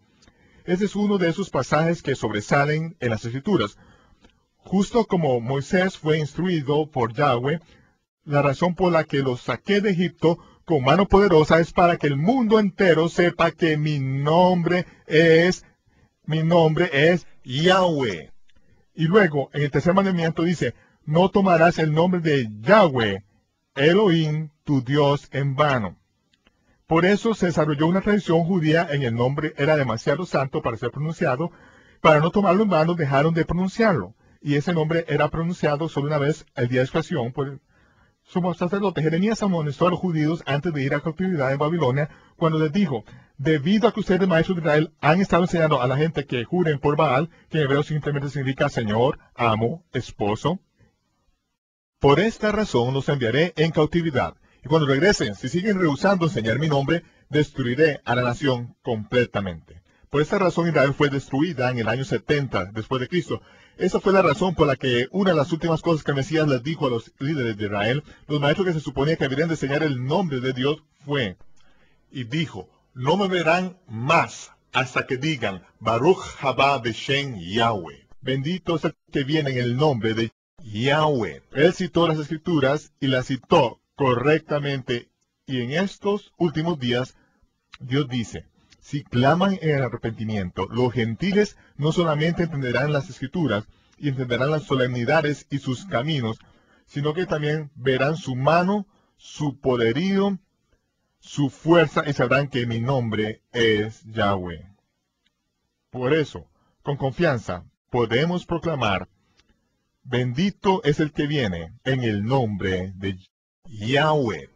Ese es uno de esos pasajes que sobresalen en las Escrituras. Justo como Moisés fue instruido por Yahweh, la razón por la que los saqué de Egipto con mano poderosa es para que el mundo entero sepa que mi nombre es Yahweh. Y luego, en el tercer mandamiento dice, no tomarás el nombre de Yahweh, Elohim, tu Dios, en vano. Por eso se desarrolló una tradición judía en el nombre era demasiado santo para ser pronunciado. Para no tomarlo en vano, dejaron de pronunciarlo. Y ese nombre era pronunciado solo una vez el día de expiación por el sumo sacerdote. Jeremías amonestó a los judíos antes de ir a cautividad en Babilonia, cuando les dijo, debido a que ustedes, maestros de Israel, han estado enseñando a la gente que juren por Baal, que en hebreo simplemente significa señor, amo, esposo, por esta razón los enviaré en cautividad. Y cuando regresen, si siguen rehusando enseñar mi nombre, destruiré a la nación completamente. Por esta razón Israel fue destruida en el año 70 después de Cristo. Esa fue la razón por la que una de las últimas cosas que el Mesías les dijo a los líderes de Israel, los maestros que se suponía que deberían de enseñar el nombre de Dios, fue, y dijo, no me verán más hasta que digan, Baruch haba Beshem Yahweh. Bendito es el que viene en el nombre de Yahweh. Él citó las Escrituras y las citó correctamente. Y en estos últimos días, Dios dice, si claman en el arrepentimiento, los gentiles no solamente entenderán las Escrituras y entenderán las solemnidades y sus caminos, sino que también verán su mano, su poderío, su fuerza y sabrán que mi nombre es Yahweh. Por eso, con confianza, podemos proclamar, bendito es el que viene en el nombre de Yahweh.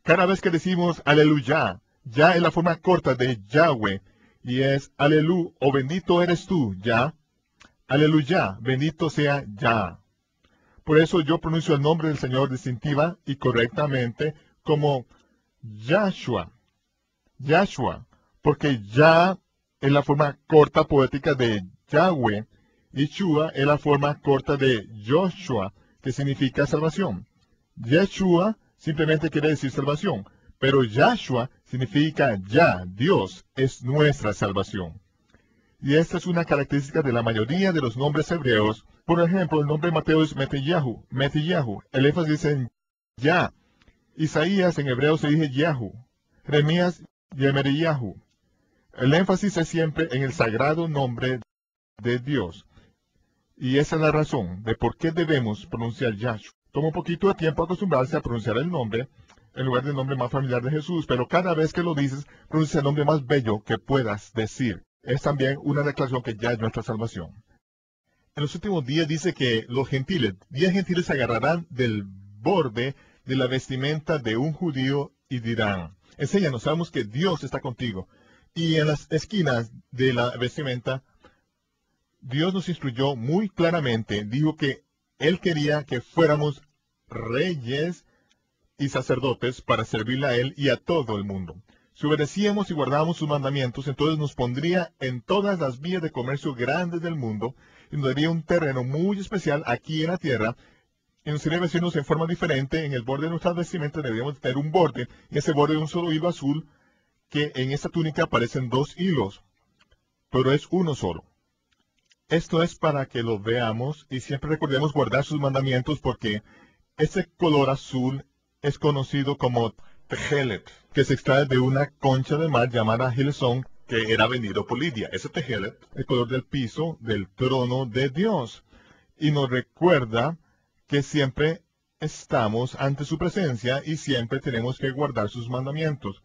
Cada vez que decimos aleluya, ya es la forma corta de Yahweh, y es alelu o bendito eres tú, ya. Aleluya, bendito sea ya. Por eso yo pronuncio el nombre del Señor distintiva y correctamente como Yahshua. Yahshua, porque ya es la forma corta poética de Yahweh, y Shua es la forma corta de Joshua, que significa salvación. Yeshua simplemente quiere decir salvación, pero Yahshua significa ya, Dios es nuestra salvación. Y esta es una característica de la mayoría de los nombres hebreos. Por ejemplo, el nombre de Mateo es Metillahu, el énfasis dice en ya. Isaías en hebreo se dice Yahu, Jeremías Yemeriyahu. El énfasis es siempre en el sagrado nombre de Dios. Y esa es la razón de por qué debemos pronunciar Yahshua. Toma un poquito de tiempo acostumbrarse a pronunciar el nombre, en lugar del nombre más familiar de Jesús, pero cada vez que lo dices, pronuncia el nombre más bello que puedas decir. Es también una declaración que ya es nuestra salvación. En los últimos días dice que los gentiles, 10 gentiles se agarrarán del borde de la vestimenta de un judío y dirán, enséñanos, sabemos que Dios está contigo. Y en las esquinas de la vestimenta, Dios nos instruyó muy claramente, dijo que Él quería que fuéramos reyes y sacerdotes para servirle a Él y a todo el mundo. Si obedecíamos y guardábamos sus mandamientos, entonces nos pondría en todas las vías de comercio grandes del mundo y nos daría un terreno muy especial aquí en la tierra y nos haría vestirnos en forma diferente. En el borde de nuestras vestimentas deberíamos tener un borde y ese borde de un solo hilo azul, que en esta túnica aparecen 2 hilos, pero es uno solo. Esto es para que lo veamos y siempre recordemos guardar sus mandamientos, porque ese color azul es conocido como tejelet, que se extrae de una concha de mar llamada Hillsong, que era vendido por Lidia. Ese tejelet, el color del piso del trono de Dios. Y nos recuerda que siempre estamos ante su presencia y siempre tenemos que guardar sus mandamientos.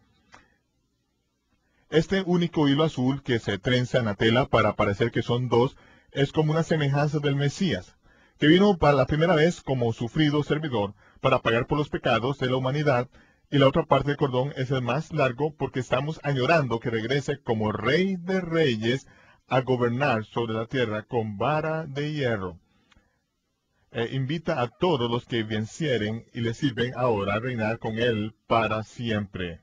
Este único hilo azul que se trenza en la tela para parecer que son 2, es como una semejanza del Mesías, que vino para la primera vez como sufrido servidor para pagar por los pecados de la humanidad, y la otra parte del cordón es el más largo porque estamos añorando que regrese como Rey de Reyes a gobernar sobre la tierra con vara de hierro. Invita a todos los que vencieren y le sirven ahora a reinar con él para siempre.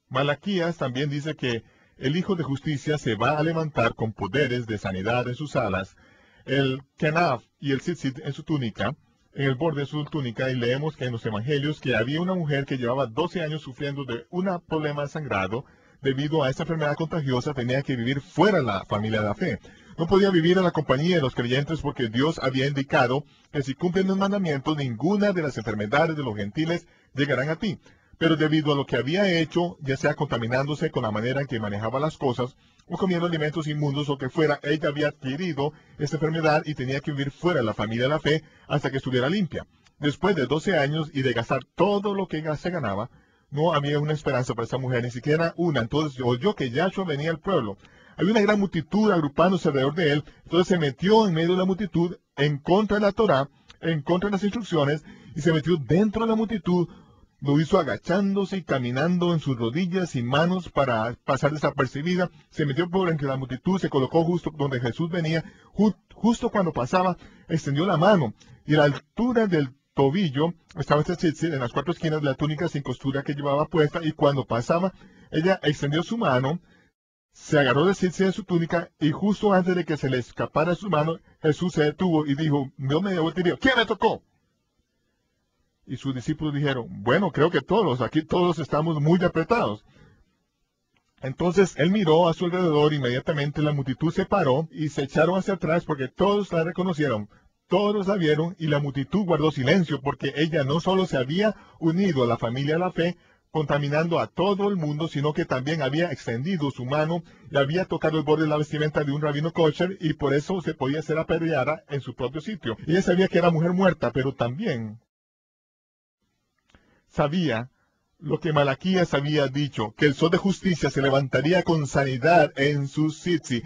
Malaquías también dice que el Hijo de Justicia se va a levantar con poderes de sanidad en sus alas, el kenaf y el tzitzit en su túnica, en el borde de su túnica y leemos que en los evangelios que había una mujer que llevaba 12 años sufriendo de un problema de sangrado. Debido a esta enfermedad contagiosa tenía que vivir fuera de la familia de la fe. No podía vivir en la compañía de los creyentes porque Dios había indicado que si cumplen los mandamientos ninguna de las enfermedades de los gentiles llegarán a ti. Pero debido a lo que había hecho, ya sea contaminándose con la manera en que manejaba las cosas, o comiendo alimentos inmundos o que fuera, ella había adquirido esta enfermedad y tenía que vivir fuera de la familia de la fe hasta que estuviera limpia. Después de 12 años y de gastar todo lo que se ganaba, no había una esperanza para esa mujer, ni siquiera una. Entonces oyó que Yahshua venía al pueblo. Había una gran multitud agrupándose alrededor de él. Entonces se metió en medio de la multitud, en contra de la Torá, en contra de las instrucciones, y se metió dentro de la multitud. Lo hizo agachándose y caminando en sus rodillas y manos para pasar desapercibida. Se metió por entre la multitud, se colocó justo donde Jesús venía. Justo cuando pasaba, extendió la mano. Y a la altura del tobillo estaba este tzitzit en las 4 esquinas de la túnica sin costura que llevaba puesta. Y cuando pasaba, ella extendió su mano, se agarró del tzitzit de su túnica. Y justo antes de que se le escapara su mano, Jesús se detuvo y dijo, no me devolvería. ¿Quién me tocó? Y sus discípulos dijeron, bueno, creo que aquí todos estamos muy apretados. Entonces él miró a su alrededor, inmediatamente la multitud se paró y se echaron hacia atrás porque todos la reconocieron, todos la vieron y la multitud guardó silencio porque ella no solo se había unido a la familia de la fe, contaminando a todo el mundo, sino que también había extendido su mano y había tocado el borde de la vestimenta de un rabino kosher y por eso se podía ser apedreada en su propio sitio. Ella sabía que era mujer muerta, pero también sabía lo que Malaquías había dicho, que el sol de justicia se levantaría con sanidad en su tzitzit.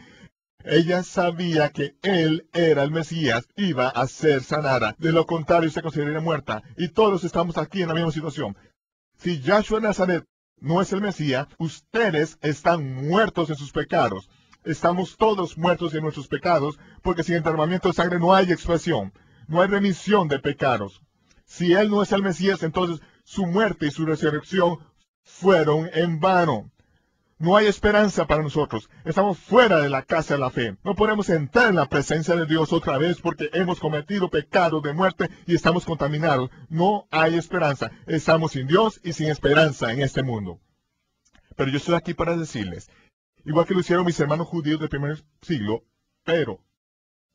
Ella sabía que él era el Mesías, iba a ser sanada. De lo contrario, se consideraría muerta. Y todos estamos aquí en la misma situación. Si Yahshua de Nazaret no es el Mesías, ustedes están muertos en sus pecados. Estamos todos muertos en nuestros pecados, porque sin el derramamiento de sangre no hay expiación, no hay remisión de pecados. Si él no es el Mesías, entonces su muerte y su resurrección fueron en vano. No hay esperanza para nosotros. Estamos fuera de la casa de la fe. No podemos entrar en la presencia de Dios otra vez porque hemos cometido pecado de muerte y estamos contaminados. No hay esperanza. Estamos sin Dios y sin esperanza en este mundo. Pero yo estoy aquí para decirles, igual que lo hicieron mis hermanos judíos del primer siglo, pero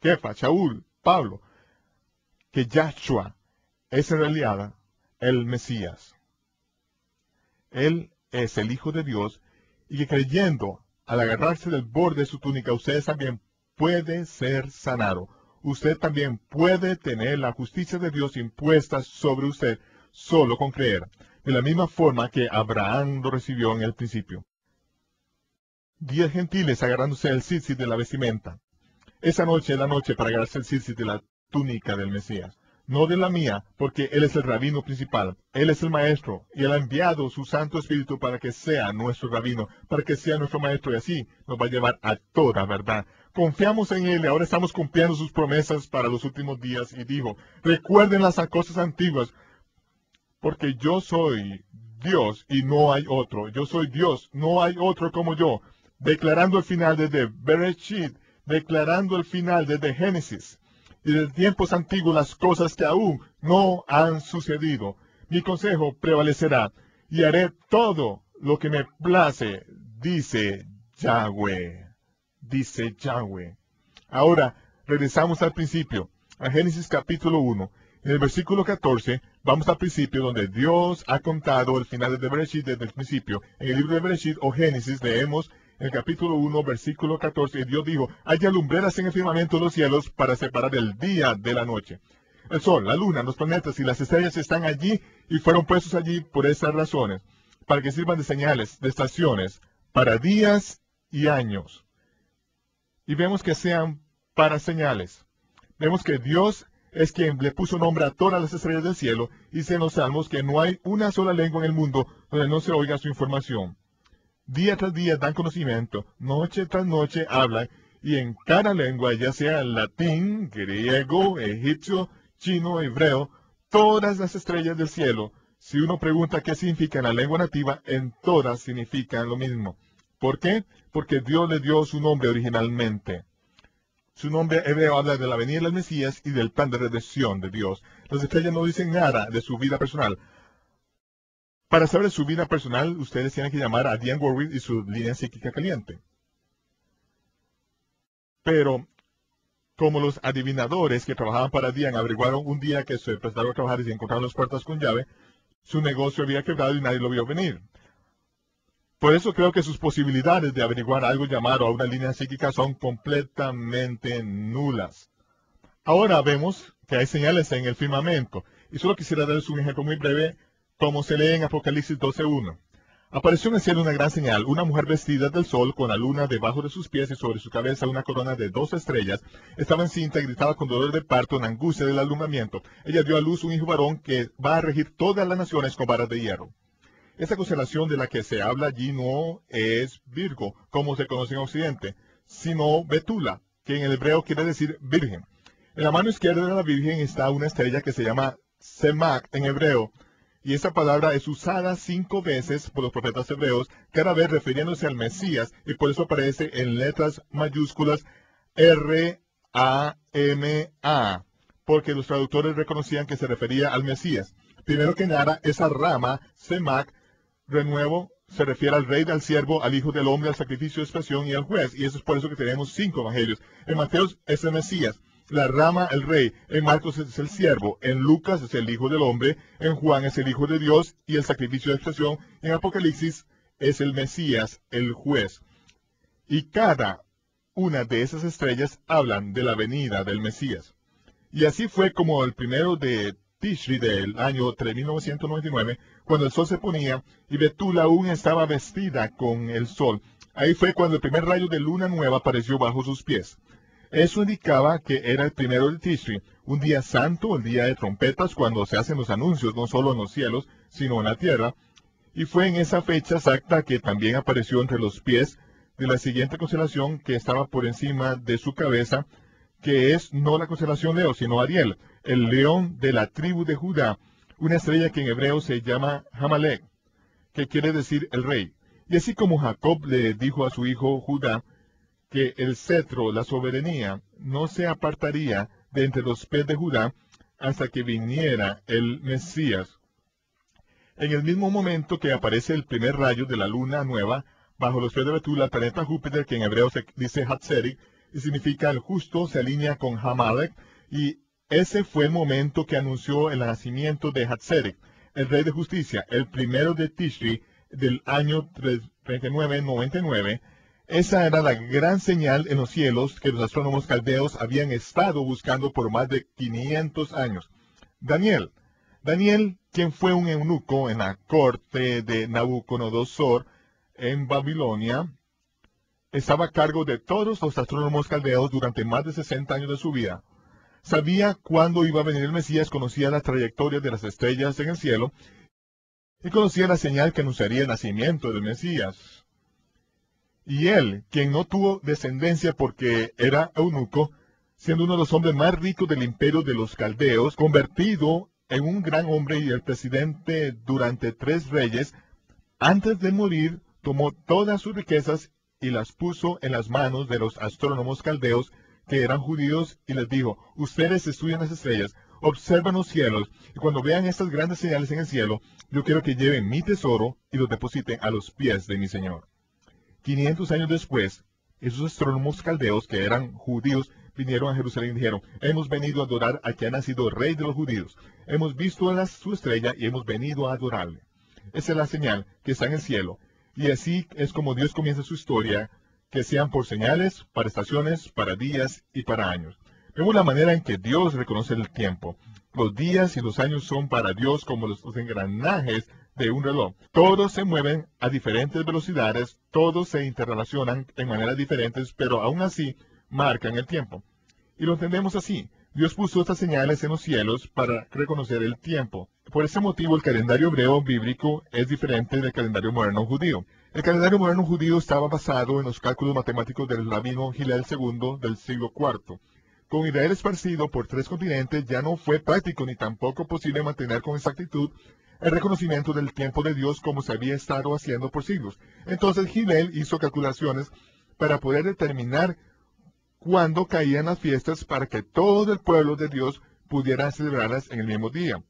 Kefa, Shaul, Pablo, que Yahshua es en realidad el Mesías. Él es el Hijo de Dios y que creyendo, al agarrarse del borde de su túnica, usted también puede ser sanado. Usted también puede tener la justicia de Dios impuesta sobre usted solo con creer, de la misma forma que Abraham lo recibió en el principio. 10 gentiles agarrándose el tzitzit de la vestimenta. Esa noche es la noche para agarrarse el tzitzit de la túnica del Mesías. No de la mía, porque Él es el rabino principal, Él es el maestro, y Él ha enviado su Santo Espíritu para que sea nuestro rabino, para que sea nuestro maestro, y así nos va a llevar a toda verdad. Confiamos en Él y ahora estamos cumpliendo sus promesas para los últimos días, y dijo, recuerden las cosas antiguas, porque yo soy Dios y no hay otro, yo soy Dios, no hay otro como yo, declarando el final desde Bereshit, declarando el final desde Génesis. Y de tiempos antiguos las cosas que aún no han sucedido. Mi consejo prevalecerá, y haré todo lo que me place, dice Yahweh. Dice Yahweh. Ahora, regresamos al principio, a Génesis capítulo 1. En el versículo 14, vamos al principio donde Dios ha contado el final de Bereshit desde el principio. En el libro de Bereshit o Génesis leemos en el capítulo 1, versículo 14, Dios dijo, haya lumbreras en el firmamento de los cielos para separar el día de la noche. El sol, la luna, los planetas y las estrellas están allí y fueron puestos allí por estas razones, para que sirvan de señales, de estaciones, para días y años. Y vemos que sean para señales. Vemos que Dios es quien le puso nombre a todas las estrellas del cielo, y dice en los Salmos que no hay una sola lengua en el mundo donde no se oiga su información. Día tras día dan conocimiento, noche tras noche hablan, y en cada lengua, ya sea latín, griego, egipcio, chino, hebreo, todas las estrellas del cielo, si uno pregunta qué significa en la lengua nativa, en todas significan lo mismo. ¿Por qué? Porque Dios le dio su nombre originalmente. Su nombre hebreo habla de la venida del Mesías y del plan de redención de Dios. Las estrellas no dicen nada de su vida personal. Para saber su vida personal, ustedes tienen que llamar a Dionne Warwick y su línea psíquica caliente. Pero, como los adivinadores que trabajaban para Dionne averiguaron un día que se prestaron a trabajar y se encontraron las puertas con llave, su negocio había quebrado y nadie lo vio venir. Por eso creo que sus posibilidades de averiguar algo llamado a una línea psíquica son completamente nulas. Ahora vemos que hay señales en el firmamento, y solo quisiera darles un ejemplo muy breve, como se lee en Apocalipsis 12:1. Apareció en el cielo una gran señal, una mujer vestida del sol, con la luna debajo de sus pies y sobre su cabeza una corona de 2 estrellas. Estaba encinta y gritaba con dolor de parto en angustia del alumbramiento. Ella dio a luz un hijo varón que va a regir todas las naciones con varas de hierro. Esta constelación de la que se habla allí no es Virgo, como se conoce en Occidente, sino Betula, que en el hebreo quiere decir virgen. En la mano izquierda de la Virgen está una estrella que se llama Semak en hebreo, y esa palabra es usada 5 veces por los profetas hebreos, cada vez refiriéndose al Mesías, y por eso aparece en letras mayúsculas R-A-M-A, porque los traductores reconocían que se refería al Mesías. Primero que nada, esa rama, Semak, renuevo, se refiere al rey, al siervo, al hijo del hombre, al sacrificio de expiación y al juez, y eso es por eso que tenemos 5 evangelios. En Mateo es el Mesías, la rama, el rey, en Marcos es el siervo, en Lucas es el hijo del hombre, en Juan es el hijo de Dios y el sacrificio de expiación, en Apocalipsis es el Mesías, el juez. Y cada una de esas estrellas hablan de la venida del Mesías. Y así fue como el primero de Tishri del año 3999, cuando el sol se ponía y Betula aún estaba vestida con el sol. Ahí fue cuando el primer rayo de luna nueva apareció bajo sus pies. Eso indicaba que era el primero de Tishri, un día santo, el día de trompetas, cuando se hacen los anuncios no solo en los cielos, sino en la tierra. Y fue en esa fecha exacta que también apareció entre los pies de la siguiente constelación que estaba por encima de su cabeza, que es no la constelación Leo, sino Ariel, el león de la tribu de Judá, una estrella que en hebreo se llama Hamalek, que quiere decir el rey. Y así como Jacob le dijo a su hijo Judá que el cetro, la soberanía, no se apartaría de entre los pies de Judá hasta que viniera el Mesías. En el mismo momento que aparece el primer rayo de la luna nueva, bajo los pies de Betula, el planeta Júpiter, que en hebreo se dice Hatzerik, y significa el justo, se alinea con Hamalek, y ese fue el momento que anunció el nacimiento de Hatzerik, el rey de justicia, el primero de Tishri del año 3999. Esa era la gran señal en los cielos que los astrónomos caldeos habían estado buscando por más de 500 años. Daniel, quien fue un eunuco en la corte de Nabucodonosor en Babilonia, estaba a cargo de todos los astrónomos caldeos durante más de 60 años de su vida. Sabía cuándo iba a venir el Mesías, conocía la trayectoria de las estrellas en el cielo y conocía la señal que anunciaría el nacimiento del Mesías. Y él, quien no tuvo descendencia porque era eunuco, siendo uno de los hombres más ricos del imperio de los caldeos, convertido en un gran hombre y el presidente durante 3 reyes, antes de morir tomó todas sus riquezas y las puso en las manos de los astrónomos caldeos que eran judíos y les dijo: ustedes estudian las estrellas, observan los cielos, y cuando vean estas grandes señales en el cielo, yo quiero que lleven mi tesoro y lo depositen a los pies de mi Señor. 500 años después, esos astrónomos caldeos que eran judíos vinieron a Jerusalén y dijeron: hemos venido a adorar a quien ha nacido rey de los judíos. Hemos visto su estrella y hemos venido a adorarle. Esa es la señal que está en el cielo. Y así es como Dios comienza su historia, que sean por señales, para estaciones, para días y para años. Vemos la manera en que Dios reconoce el tiempo. Los días y los años son para Dios como los engranajes de un reloj. Todos se mueven a diferentes velocidades, todos se interrelacionan en maneras diferentes, pero aún así marcan el tiempo. Y lo entendemos así. Dios puso estas señales en los cielos para reconocer el tiempo. Por ese motivo, el calendario hebreo bíblico es diferente del calendario moderno judío. El calendario moderno judío estaba basado en los cálculos matemáticos del rabino Hillel II del siglo IV. Con Israel esparcido por 3 continentes, ya no fue práctico ni tampoco posible mantener con exactitud el reconocimiento del tiempo de Dios como se había estado haciendo por siglos. Entonces Hillel hizo calculaciones para poder determinar cuándo caían las fiestas para que todo el pueblo de Dios pudiera celebrarlas en el mismo día.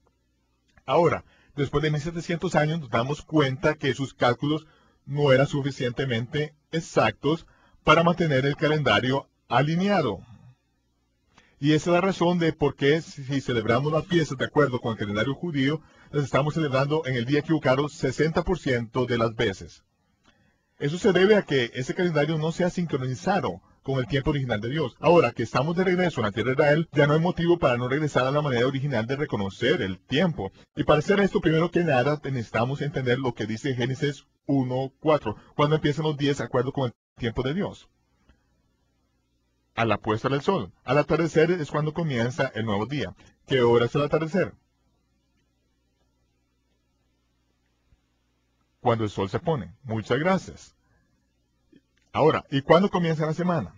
Ahora, después de 1700 años nos damos cuenta que sus cálculos no eran suficientemente exactos para mantener el calendario alineado. Y esa es la razón de por qué si celebramos las fiestas de acuerdo con el calendario judío, las estamos celebrando en el día equivocado 60% de las veces. Eso se debe a que ese calendario no se ha sincronizado con el tiempo original de Dios. Ahora que estamos de regreso en la tierra de Israel, ya no hay motivo para no regresar a la manera original de reconocer el tiempo. Y para hacer esto, primero que nada, necesitamos entender lo que dice Génesis 1:4, cuando empiezan los días de acuerdo con el tiempo de Dios. A la puesta del sol. Al atardecer es cuando comienza el nuevo día. ¿Qué hora es el atardecer? Cuando el sol se pone. Muchas gracias. Ahora, ¿y cuándo comienza la semana?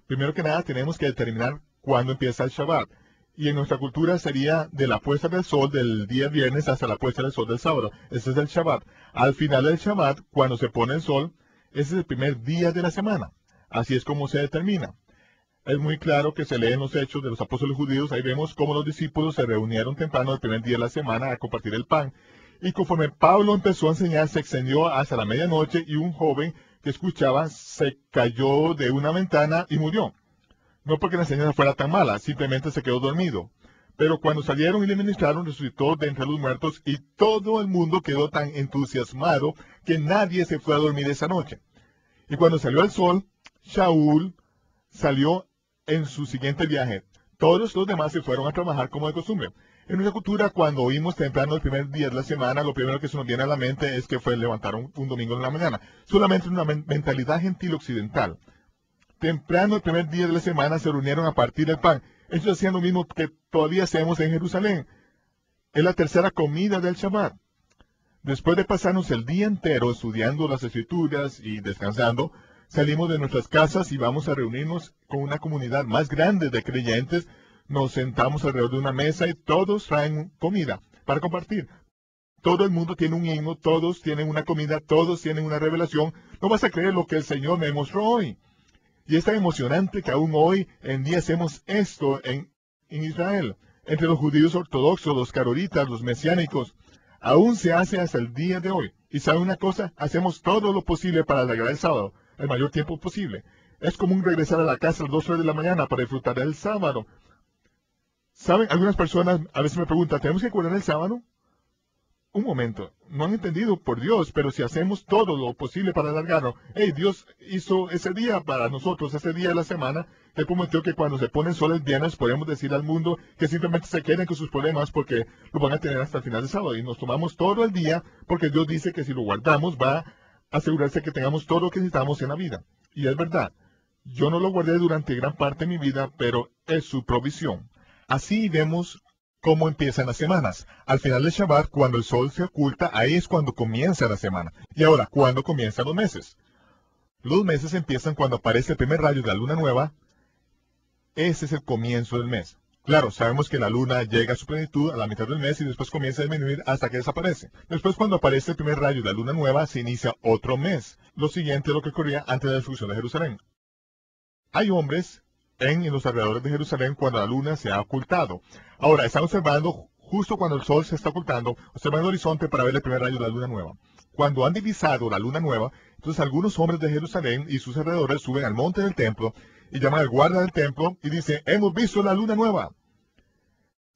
Primero que nada tenemos que determinar cuándo empieza el Shabbat. Y en nuestra cultura sería de la puesta del sol del día viernes hasta la puesta del sol del sábado. Ese es el Shabbat. Al final del Shabbat, cuando se pone el sol, ese es el primer día de la semana. Así es como se determina. Es muy claro que se lee en los Hechos de los Apóstoles Judíos. Ahí vemos cómo los discípulos se reunieron temprano el primer día de la semana a compartir el pan. Y conforme Pablo empezó a enseñar, se extendió hasta la medianoche y un joven que escuchaba se cayó de una ventana y murió. No porque la enseñanza fuera tan mala, simplemente se quedó dormido. Pero cuando salieron y le ministraron, resucitó de entre los muertos y todo el mundo quedó tan entusiasmado que nadie se fue a dormir esa noche. Y cuando salió el sol, Shaul salió en su siguiente viaje. Todos los demás se fueron a trabajar como de costumbre. En nuestra cultura, cuando oímos temprano el primer día de la semana, lo primero que se nos viene a la mente es que fue levantar un domingo en la mañana. Solamente una mentalidad gentil occidental. Temprano el primer día de la semana se reunieron a partir el pan. Ellos hacían lo mismo que todavía hacemos en Jerusalén. Es la tercera comida del Shabbat. Después de pasarnos el día entero estudiando las Escrituras y descansando, salimos de nuestras casas y vamos a reunirnos con una comunidad más grande de creyentes. Nos sentamos alrededor de una mesa y todos traen comida para compartir. Todo el mundo tiene un himno, todos tienen una comida, todos tienen una revelación. No vas a creer lo que el Señor me mostró hoy. Y es tan emocionante que aún hoy en día hacemos esto en Israel. Entre los judíos ortodoxos, los carolitas, los mesiánicos, aún se hace hasta el día de hoy. Y ¿sabe una cosa? Hacemos todo lo posible para alegrar el sábado, el mayor tiempo posible. Es común regresar a la casa a las 2 o 3 de la mañana para disfrutar del sábado. ¿Saben? Algunas personas a veces me preguntan, ¿tenemos que cuidar el sábado? Un momento, no han entendido por Dios, pero si hacemos todo lo posible para alargarlo, Dios hizo ese día para nosotros, ese día de la semana. Él prometió que cuando se pone el sol el viernes podemos decir al mundo que simplemente se queden con sus problemas porque lo van a tener hasta el final del sábado. Y nos tomamos todo el día porque Dios dice que si lo guardamos va a asegurarse que tengamos todo lo que necesitamos en la vida. Y es verdad, yo no lo guardé durante gran parte de mi vida, pero es su provisión. Así vemos cómo empiezan las semanas. Al final del Shabbat, cuando el sol se oculta, ahí es cuando comienza la semana. Y ahora, ¿cuándo comienzan los meses? Los meses empiezan cuando aparece el primer rayo de la luna nueva. Ese es el comienzo del mes. Claro, sabemos que la luna llega a su plenitud a la mitad del mes y después comienza a disminuir hasta que desaparece. Después, cuando aparece el primer rayo de la luna nueva, se inicia otro mes. Lo siguiente es lo que ocurría antes de la destrucción de Jerusalén. Hay hombres en los alrededores de Jerusalén cuando la luna se ha ocultado. Ahora, están observando justo cuando el sol se está ocultando, observan el horizonte para ver el primer rayo de la luna nueva. Cuando han divisado la luna nueva, entonces algunos hombres de Jerusalén y sus alrededores suben al monte del templo y llaman al guarda del templo y dicen, hemos visto la luna nueva.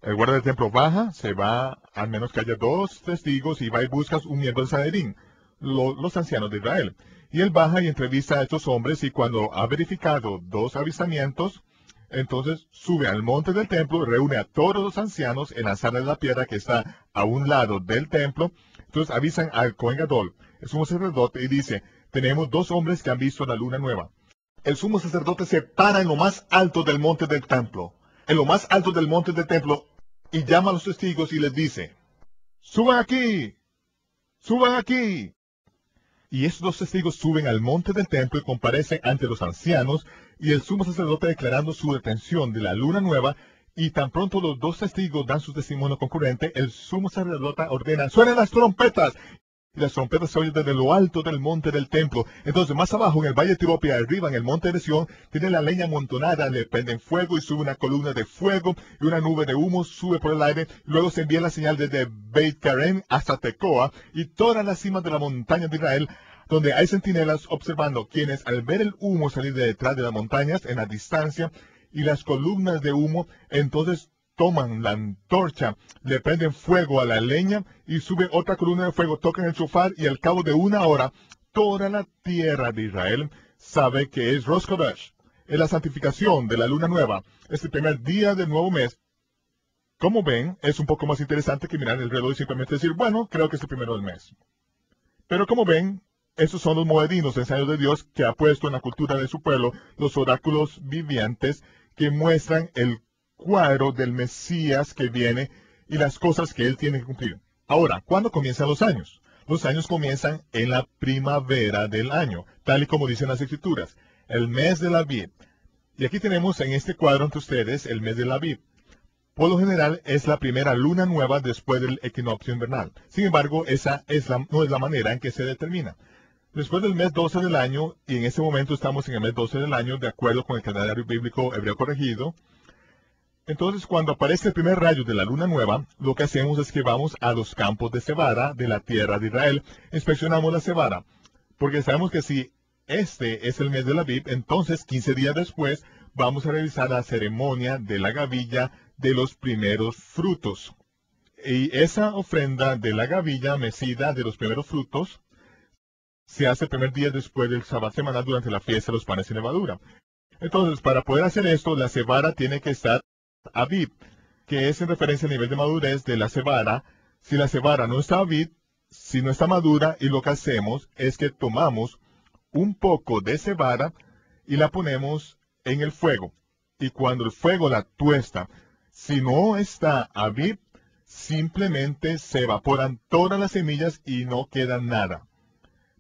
El guarda del templo baja, se va, al menos que haya 2 testigos, y va y busca un miembro del Sanedrín, los ancianos de Israel. Y él baja y entrevista a estos hombres, y cuando ha verificado 2 avistamientos, entonces sube al monte del templo, reúne a todos los ancianos en la sala de la piedra que está a un lado del templo. Entonces avisan al Cohen Gadol, el sumo sacerdote, y dice, tenemos 2 hombres que han visto la luna nueva. El sumo sacerdote se para en lo más alto del monte del templo, en lo más alto del monte del templo, y llama a los testigos y les dice, ¡suban aquí! ¡Suban aquí! Y estos 2 testigos suben al monte del templo y comparecen ante los ancianos y el sumo sacerdote declarando su detención de la luna nueva, y tan pronto los 2 testigos dan su testimonio concurrente, el sumo sacerdote ordena, ¡suenen las trompetas! y las trompetas se oyen desde lo alto del monte del templo. Entonces, más abajo, en el valle de Etiopía, arriba, en el monte de Sión, tiene la leña amontonada, le prenden fuego y sube una columna de fuego y una nube de humo sube por el aire. Luego se envía la señal desde Beit Karen hasta Tecoa y todas las cimas de la montaña de Israel, donde hay centinelas observando, quienes al ver el humo salir de detrás de las montañas en la distancia y las columnas de humo, entonces toman la antorcha, le prenden fuego a la leña y sube otra columna de fuego, tocan el shofar y al cabo de una hora, toda la tierra de Israel sabe que es Rosh Chodesh, es la santificación de la luna nueva, es el primer día del nuevo mes. Como ven, es un poco más interesante que mirar el reloj y simplemente decir, bueno, creo que es el primero del mes. Pero como ven, esos son los moedinos, ensayos de Dios que ha puesto en la cultura de su pueblo, los oráculos vivientes que muestran el cuadro del Mesías que viene y las cosas que él tiene que cumplir. Ahora, ¿cuándo comienzan los años? Los años comienzan en la primavera del año, tal y como dicen las Escrituras, el mes de la vid. Y aquí tenemos en este cuadro ante ustedes el mes de la vid. Por lo general es la primera luna nueva después del equinoccio invernal. Sin embargo, esa no es la manera en que se determina. Después del mes 12 del año, y en este momento estamos en el mes 12 del año, de acuerdo con el calendario bíblico hebreo corregido, entonces cuando aparece el primer rayo de la luna nueva, lo que hacemos es que vamos a los campos de cebada de la tierra de Israel, inspeccionamos la cebada, porque sabemos que si este es el mes de la vid, entonces 15 días después vamos a realizar la ceremonia de la gavilla de los primeros frutos. Y esa ofrenda de la gavilla mecida de los primeros frutos se hace el primer día después del sábado semanal durante la fiesta de los panes sin levadura. Entonces, para poder hacer esto, la cebada tiene que estar aviv, que es en referencia al nivel de madurez de la cebada. Si la cebada no está aviv, si no está madura, y lo que hacemos es que tomamos un poco de cebada y la ponemos en el fuego. Y cuando el fuego la tuesta, si no está aviv, simplemente se evaporan todas las semillas y no queda nada.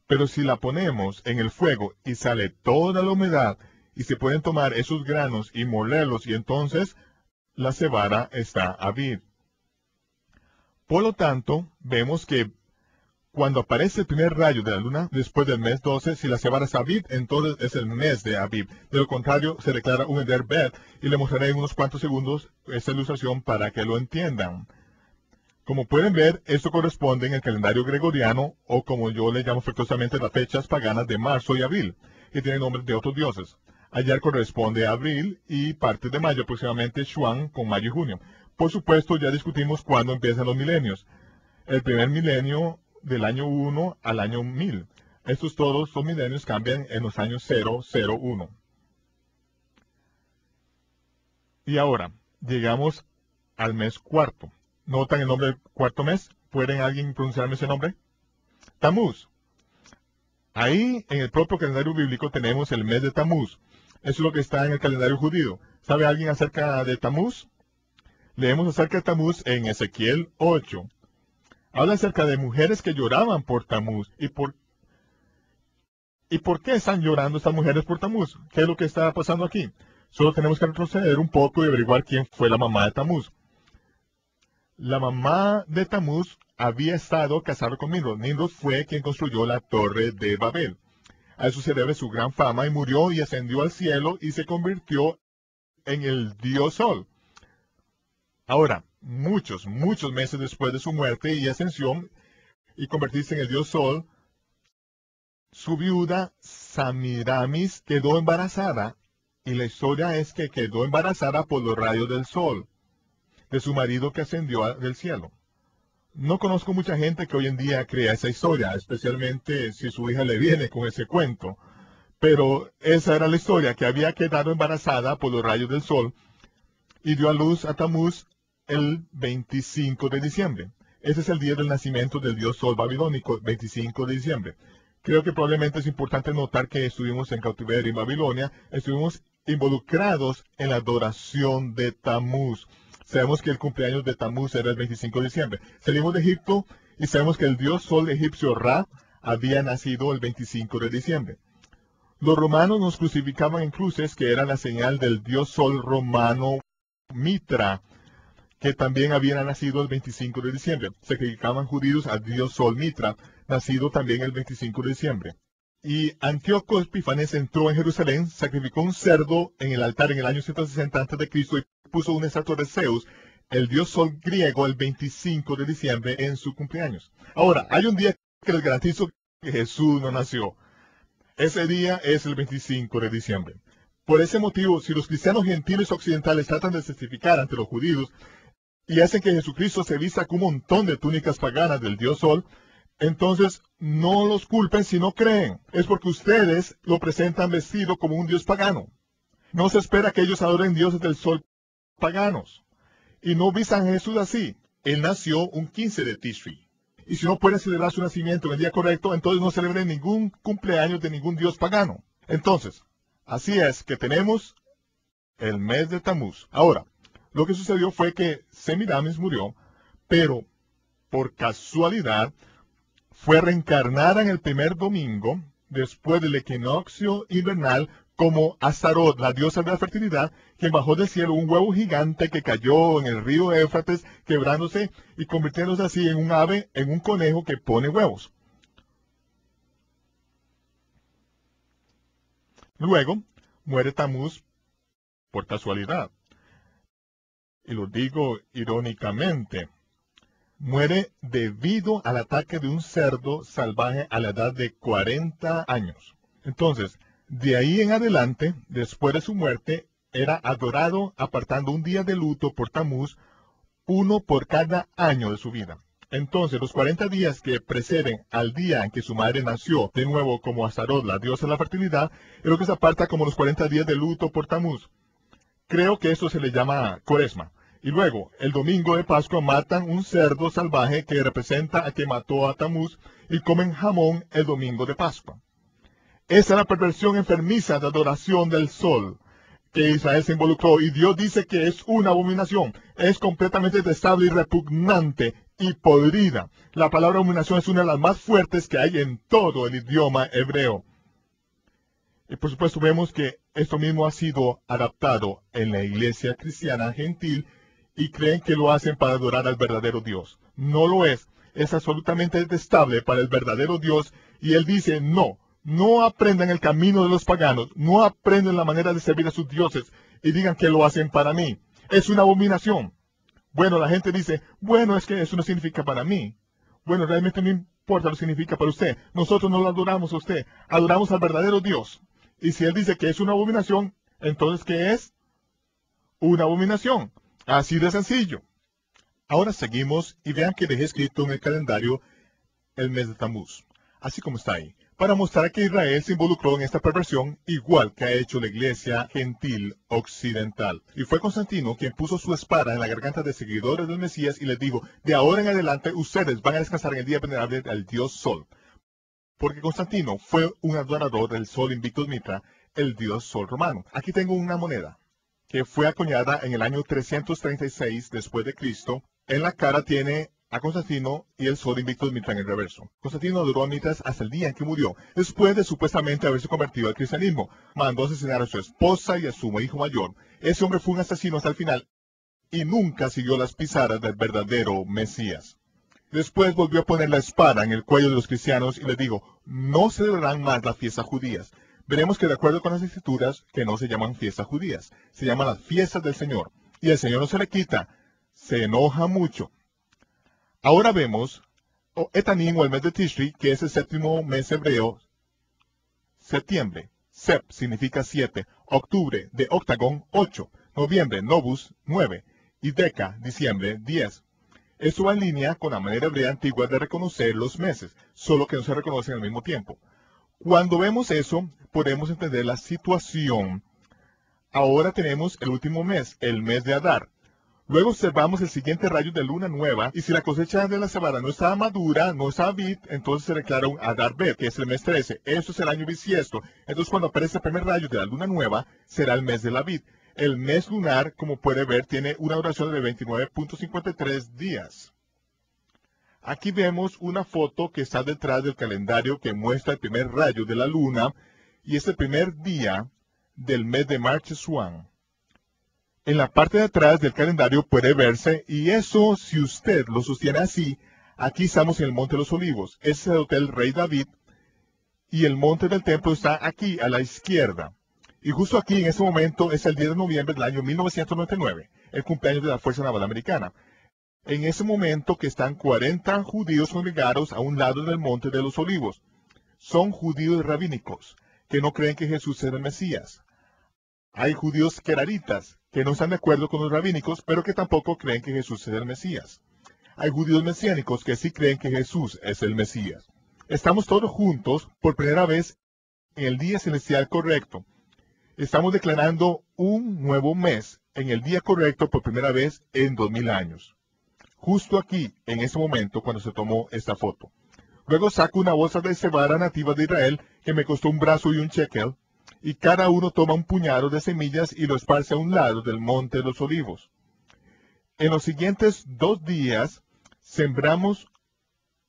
Pero si la ponemos en el fuego y sale toda la humedad y se pueden tomar esos granos y molerlos y entonces la cebada está aviv. Por lo tanto, vemos que cuando aparece el primer rayo de la luna después del mes 12, si la cebada está aviv, entonces es el mes de aviv. De lo contrario, se declara un eder bet y le mostraré en unos cuantos segundos esta ilustración para que lo entiendan. Como pueden ver, esto corresponde en el calendario gregoriano, o como yo le llamo afectuosamente las fechas paganas de marzo y abril, que tienen nombres de otros dioses. Ayer corresponde a abril y parte de mayo, aproximadamente Shuan con mayo y junio. Por supuesto, ya discutimos cuándo empiezan los milenios. El primer milenio del año 1 al año 1000. Estos todos los milenios cambian en los años 0, 0, 1. Y ahora, llegamos al mes cuarto. ¿Notan el nombre del cuarto mes? ¿Pueden alguien pronunciarme ese nombre? Tamuz. Ahí, en el propio calendario bíblico, tenemos el mes de Tamuz. Eso es lo que está en el calendario judío. ¿Sabe alguien acerca de Tamuz? Leemos acerca de Tamuz en Ezequiel 8. Habla acerca de mujeres que lloraban por Tamuz. ¿Y por qué están llorando estas mujeres por Tamuz? ¿Qué es lo que está pasando aquí? Solo tenemos que retroceder un poco y averiguar quién fue la mamá de Tamuz. La mamá de Tamuz había estado casada con Nimrod. Nimrod fue quien construyó la torre de Babel. A eso se debe su gran fama y murió y ascendió al cielo y se convirtió en el dios Sol. Ahora, muchos meses después de su muerte y ascensión y convertirse en el dios Sol, su viuda Samiramis quedó embarazada y la historia es que quedó embarazada por los rayos del sol de su marido que ascendió del cielo. No conozco mucha gente que hoy en día crea esa historia, especialmente si su hija le viene con ese cuento. Pero esa era la historia, que había quedado embarazada por los rayos del sol y dio a luz a Tamuz el 25 de diciembre. Ese es el día del nacimiento del dios sol babilónico, 25 de diciembre. Creo que probablemente es importante notar que estuvimos en cautiverio en Babilonia, estuvimos involucrados en la adoración de Tamuz. Sabemos que el cumpleaños de Tamuz era el 25 de diciembre. Salimos de Egipto y sabemos que el dios sol egipcio Ra había nacido el 25 de diciembre. Los romanos nos crucificaban en cruces, que era la señal del dios sol romano Mitra, que también había nacido el 25 de diciembre. Sacrificaban judíos al dios Sol Mitra, nacido también el 25 de diciembre. Y Antíoco Epifanes entró en Jerusalén, sacrificó un cerdo en el altar en el año 160 a.C. y puso una estatua de Zeus, el dios Sol griego, el 25 de diciembre en su cumpleaños. Ahora, hay un día que les garantizo que Jesús no nació. Ese día es el 25 de diciembre. Por ese motivo, si los cristianos gentiles occidentales tratan de testificar ante los judíos y hacen que Jesucristo se vista con un montón de túnicas paganas del dios Sol, entonces no los culpen si no creen. Es porque ustedes lo presentan vestido como un dios pagano. No se espera que ellos adoren dioses del sol paganos. Y no vistan a Jesús así. Él nació un 15 de Tishri. Y si no pueden celebrar su nacimiento en el día correcto, entonces no celebren ningún cumpleaños de ningún dios pagano. Entonces, así es que tenemos el mes de Tamuz. Ahora, lo que sucedió fue que Semiramis murió, pero por casualidad fue reencarnada en el primer domingo, después del equinoccio invernal, como Astarot, la diosa de la fertilidad, quien bajó del cielo un huevo gigante que cayó en el río Éufrates, quebrándose y convirtiéndose así en un ave, en un conejo que pone huevos. Luego, muere Tamuz por casualidad. Y lo digo irónicamente. Muere debido al ataque de un cerdo salvaje a la edad de 40 años. Entonces, de ahí en adelante, después de su muerte, era adorado apartando un día de luto por Tamuz, uno por cada año de su vida. Entonces, los 40 días que preceden al día en que su madre nació, de nuevo como Astarot, la diosa de la fertilidad, es lo que se aparta como los 40 días de luto por Tamuz. Creo que esto se le llama Cuaresma. Y luego, el domingo de Pascua matan un cerdo salvaje que representa a que mató a Tamuz y comen jamón el domingo de Pascua. Esa es la perversión enfermiza de adoración del sol que Israel se involucró, y Dios dice que es una abominación, es completamente detestable y repugnante y podrida. La palabra abominación es una de las más fuertes que hay en todo el idioma hebreo. Y por supuesto vemos que esto mismo ha sido adaptado en la iglesia cristiana gentil y creen que lo hacen para adorar al verdadero Dios. No lo es absolutamente detestable para el verdadero Dios, y Él dice no. No aprendan el camino de los paganos, no aprendan la manera de servir a sus dioses y digan que lo hacen para mí. Es una abominación. Bueno, la gente dice, bueno, es que eso no significa para mí. Bueno, realmente no importa lo que significa para usted. Nosotros no lo adoramos a usted, adoramos al verdadero Dios. Y si Él dice que es una abominación, entonces ¿qué es? Una abominación. Así de sencillo. Ahora seguimos y vean que dejé escrito en el calendario el mes de Tamuz, así como está ahí, para mostrar que Israel se involucró en esta perversión igual que ha hecho la iglesia gentil occidental. Y fue Constantino quien puso su espada en la garganta de seguidores del Mesías y les dijo, de ahora en adelante ustedes van a descansar en el día venerable del dios Sol. Porque Constantino fue un adorador del Sol Invictus Mitra, el dios Sol romano. Aquí tengo una moneda que fue acuñada en el año 336 después de Cristo. En la cara tiene a Constantino y el Sol Invictus Mitra en el reverso. Constantino adoró a Mitras hasta el día en que murió, después de supuestamente haberse convertido al cristianismo. Mandó asesinar a su esposa y a su hijo mayor. Ese hombre fue un asesino hasta el final y nunca siguió las pisadas del verdadero Mesías. Después volvió a poner la espada en el cuello de los cristianos y les dijo, no celebrarán más las fiestas judías. Veremos que de acuerdo con las escrituras, que no se llaman fiestas judías, se llaman las fiestas del Señor. Y el Señor no se le quita, se enoja mucho. Ahora vemos Etanim o el mes de Tishri, que es el séptimo mes hebreo, septiembre. Sep significa 7, octubre de octagón 8, noviembre Novus 9 y Deca, diciembre 10. Esto va en línea con la manera hebrea antigua de reconocer los meses, solo que no se reconocen al mismo tiempo. Cuando vemos eso, podemos entender la situación. Ahora tenemos el último mes, el mes de Adar. Luego observamos el siguiente rayo de luna nueva, y si la cosecha de la cebada no estaba madura, no estaba vid, entonces se declara un Adar Bet, que es el mes 13. Eso es el año bisiesto. Entonces cuando aparece el primer rayo de la luna nueva, será el mes de la vid. El mes lunar, como puede ver, tiene una duración de 29.53 días. Aquí vemos una foto que está detrás del calendario que muestra el primer rayo de la luna, y es el primer día del mes de Mar Cheshvan. En la parte de atrás del calendario puede verse, y eso, si usted lo sostiene así, aquí estamos en el Monte de los Olivos. Ese es el Hotel Rey David, y el Monte del Templo está aquí, a la izquierda. Y justo aquí, en este momento, es el 10 de noviembre del año 1999, el cumpleaños de la Fuerza Naval Americana. En ese momento que están 40 judíos congregados a un lado del Monte de los Olivos. Son judíos rabínicos, que no creen que Jesús es el Mesías. Hay judíos queraritas, que no están de acuerdo con los rabínicos, pero que tampoco creen que Jesús es el Mesías. Hay judíos mesiánicos que sí creen que Jesús es el Mesías. Estamos todos juntos por primera vez en el día celestial correcto. Estamos declarando un nuevo mes en el día correcto por primera vez en 2000 años. Justo aquí, en ese momento, cuando se tomó esta foto. Luego saco una bolsa de cebada nativa de Israel que me costó un brazo y un shekel, y cada uno toma un puñado de semillas y lo esparce a un lado del Monte de los Olivos. En los siguientes 2 días, sembramos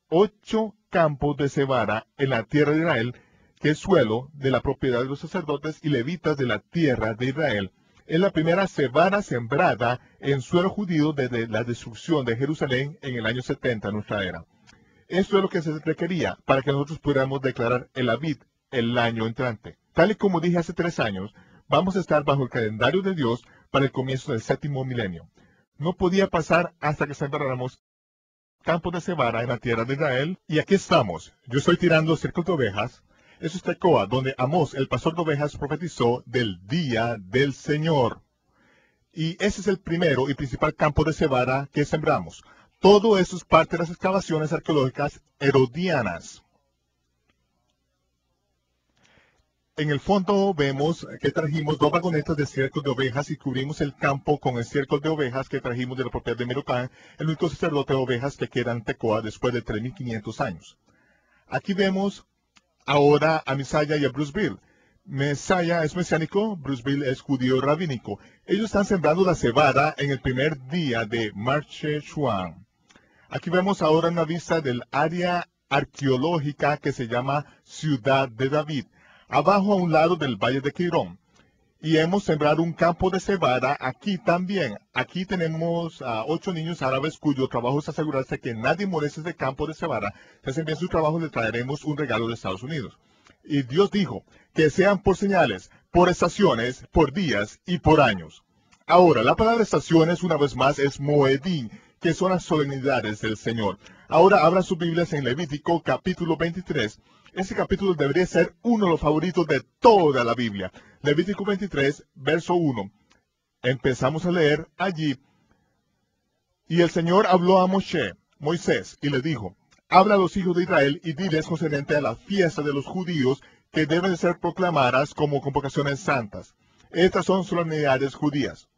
8 campos de cebada en la tierra de Israel, que es suelo de la propiedad de los sacerdotes y levitas de la tierra de Israel. Es la primera cebada sembrada en suelo judío desde la destrucción de Jerusalén en el año 70 de nuestra era. Esto es lo que se requería para que nosotros pudiéramos declarar el Aviv el año entrante. Tal y como dije hace 3 años, vamos a estar bajo el calendario de Dios para el comienzo del 7º milenio. No podía pasar hasta que sembráramos campos de cebada en la tierra de Israel, y aquí estamos. Yo estoy tirando cercos de ovejas. Eso es Tecoa, donde Amós, el pastor de ovejas, profetizó del día del Señor. Y ese es el primero y principal campo de cebada que sembramos. Todo eso es parte de las excavaciones arqueológicas herodianas. En el fondo vemos que trajimos 2 vagonetas de estiércol de ovejas y cubrimos el campo con estiércol de ovejas que trajimos de la propiedad de Merocan, el único sacerdote de ovejas que queda en Tecoa después de 3.500 años. Aquí vemos ahora a Misaya y a Bruceville. Misaya es mesiánico, Bruceville es judío rabínico. Ellos están sembrando la cebada en el primer día de Marche Shuan. Aquí vemos ahora una vista del área arqueológica que se llama Ciudad de David, abajo a un lado del Valle de Quirón. Y hemos sembrado un campo de cebada aquí también. Aquí tenemos a 8 niños árabes cuyo trabajo es asegurarse que nadie moleste ese campo de cebada. Si hacen bien su trabajo, le traeremos un regalo de Estados Unidos. Y Dios dijo que sean por señales, por estaciones, por días y por años. Ahora, la palabra estaciones, una vez más, es Moedín, que son las solemnidades del Señor. Ahora abran sus Biblias en Levítico capítulo 23. Ese capítulo debería ser uno de los favoritos de toda la Biblia. Levítico 23, verso 1. Empezamos a leer allí. Y el Señor habló a Moisés, y le dijo, habla a los hijos de Israel y diles concernente a la fiesta de los judíos que deben de ser proclamadas como convocaciones santas. Estas son solemnidades judías.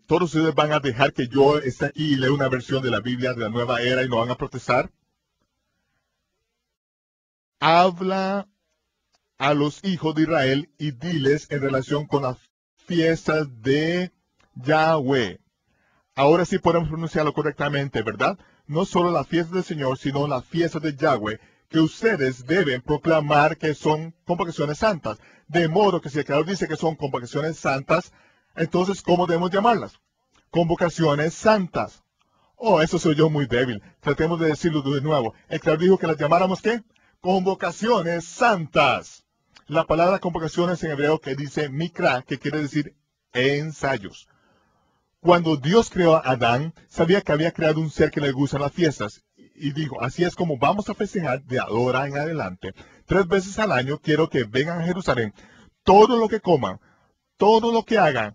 Todos ustedes van a dejar que yo esté aquí y lea una versión de la Biblia de la nueva era y no van a protestar. Habla a los hijos de Israel y diles en relación con las fiestas de Yahweh. Ahora sí podemos pronunciarlo correctamente, ¿verdad? No solo la fiesta del Señor, sino la fiesta de Yahweh, que ustedes deben proclamar que son convocaciones santas. De modo que si el Creador dice que son convocaciones santas, entonces, ¿cómo debemos llamarlas? Convocaciones santas. Oh, eso soy yo muy débil. Tratemos de decirlo de nuevo. El Creador dijo que las llamáramos, ¿qué? Convocaciones santas. La palabra convocaciones en hebreo que dice mikra, que quiere decir ensayos. Cuando Dios creó a Adán, sabía que había creado un ser que le gustan las fiestas. Y dijo, así es como vamos a festejar de ahora en adelante. 3 veces al año quiero que vengan a Jerusalén. Todo lo que coman, todo lo que hagan,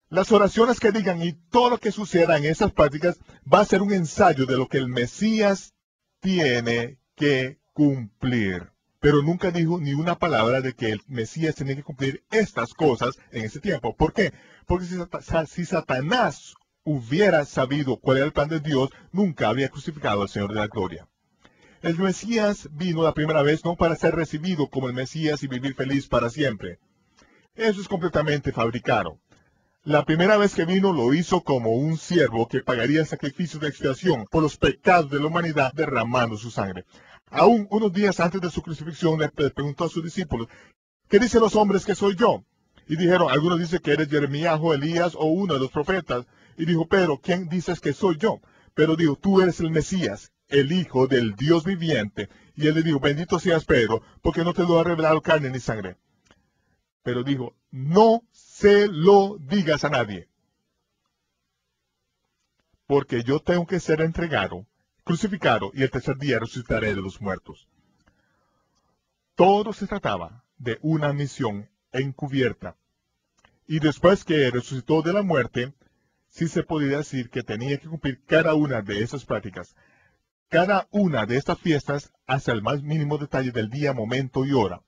las oraciones que digan y todo lo que suceda en esas prácticas va a ser un ensayo de lo que el Mesías tiene que cumplir. Pero nunca dijo ni una palabra de que el Mesías tenía que cumplir estas cosas en ese tiempo. ¿Por qué? Porque si Satanás hubiera sabido cuál era el plan de Dios, nunca había crucificado al Señor de la Gloria. El Mesías vino la primera vez no para ser recibido como el Mesías y vivir feliz para siempre. Eso es completamente fabricado. La primera vez que vino lo hizo como un siervo que pagaría el sacrificio de expiación por los pecados de la humanidad derramando su sangre. Aún unos días antes de su crucifixión le preguntó a sus discípulos, ¿qué dicen los hombres que soy yo? Y dijeron, algunos dicen que eres Jeremías o Elías o uno de los profetas. Y dijo Pedro, ¿quién dices que soy yo? Pero dijo, tú eres el Mesías, el Hijo del Dios viviente. Y él le dijo, bendito seas Pedro, porque no te lo ha revelado carne ni sangre. Pero dijo, no se lo digas a nadie, porque yo tengo que ser entregado, crucificado, y el tercer día resucitaré de los muertos. Todo se trataba de una misión encubierta. Y después que resucitó de la muerte, sí se podía decir que tenía que cumplir cada una de esas prácticas, cada una de estas fiestas hasta el más mínimo detalle del día, momento y hora.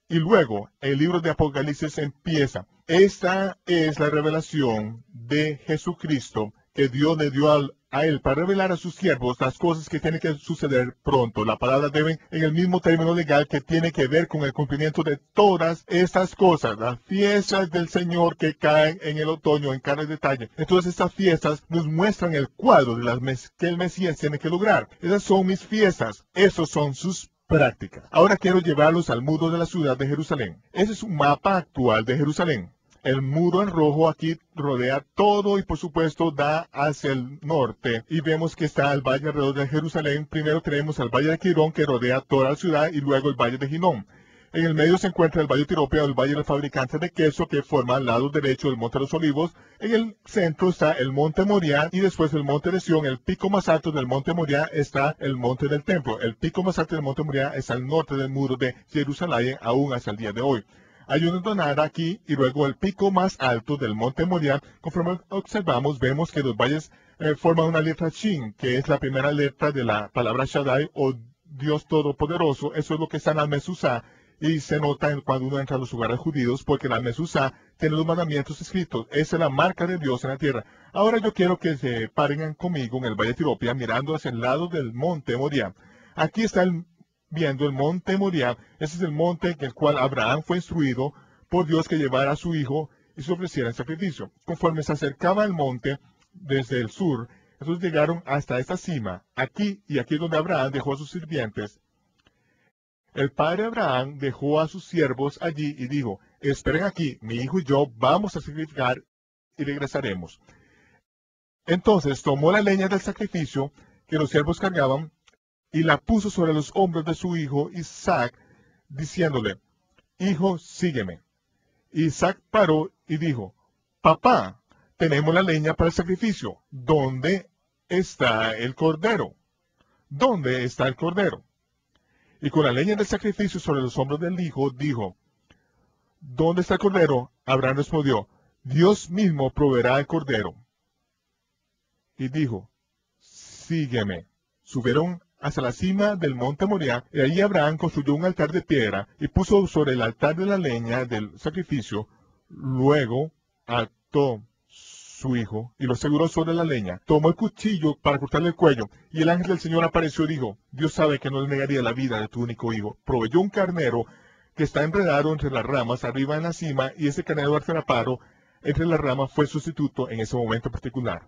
Y luego el libro de Apocalipsis empieza. Esta es la revelación de Jesucristo que Dios le dio a él para revelar a sus siervos las cosas que tienen que suceder pronto. La palabra deben en el mismo término legal que tiene que ver con el cumplimiento de todas estas cosas, las fiestas del Señor que caen en el otoño en cada detalle. Entonces estas fiestas nos muestran el cuadro de las que el Mesías tiene que lograr. Esas son mis fiestas, esos son sus prácticas. Ahora quiero llevarlos al muro de la ciudad de Jerusalén. Ese es un mapa actual de Jerusalén. El muro en rojo aquí rodea todo y por supuesto da hacia el norte. Y vemos que está el valle alrededor de Jerusalén. Primero tenemos el valle de Quirón que rodea toda la ciudad y luego el valle de Ginón. En el medio se encuentra el valle Tiropea o el valle del fabricante de queso que forma al lado derecho del monte de los olivos. En el centro está el monte Moriah y después el monte de Sión. El pico más alto del monte Moriah está el monte del templo. El pico más alto del monte Moriah está al norte del muro de Jerusalén aún hasta el día de hoy. Hay una donada aquí y luego el pico más alto del monte Moriah. Conforme observamos, vemos que los valles forman una letra Shin, que es la primera letra de la palabra Shaddai o Dios Todopoderoso. Eso es lo que está en la Mezuzá y se nota cuando uno entra a los lugares judíos porque la Mezuzá tiene los mandamientos escritos. Esa es la marca de Dios en la tierra. Ahora yo quiero que se paren conmigo en el valle de Tiropea mirando hacia el lado del monte Moriah. Aquí está viendo el monte Moriah. Ese es el monte en el cual Abraham fue instruido por Dios que llevara a su hijo y se ofreciera en sacrificio. Conforme se acercaba al monte desde el sur, entonces llegaron hasta esta cima, aquí y aquí donde Abraham dejó a sus sirvientes. El padre Abraham dejó a sus siervos allí y dijo, esperen aquí, mi hijo y yo vamos a sacrificar y regresaremos. Entonces tomó la leña del sacrificio que los siervos cargaban y la puso sobre los hombros de su hijo Isaac, diciéndole, hijo, sígueme. Isaac paró y dijo, papá, tenemos la leña para el sacrificio. ¿Dónde está el cordero? ¿Dónde está el cordero? Y con la leña del sacrificio sobre los hombros del hijo, dijo, ¿dónde está el cordero? Abraham respondió, Dios mismo proveerá el cordero. Y dijo, sígueme. Subieron hasta la cima del monte Moriah, y allí Abraham construyó un altar de piedra y puso sobre el altar de la leña del sacrificio. Luego ató su hijo y lo aseguró sobre la leña. Tomó el cuchillo para cortarle el cuello, y el ángel del Señor apareció y dijo, Dios sabe que no le negaría la vida de tu único hijo. Proveyó un carnero que está enredado entre las ramas arriba en la cima, y ese carnero atrapado entre las ramas fue sustituto en ese momento particular.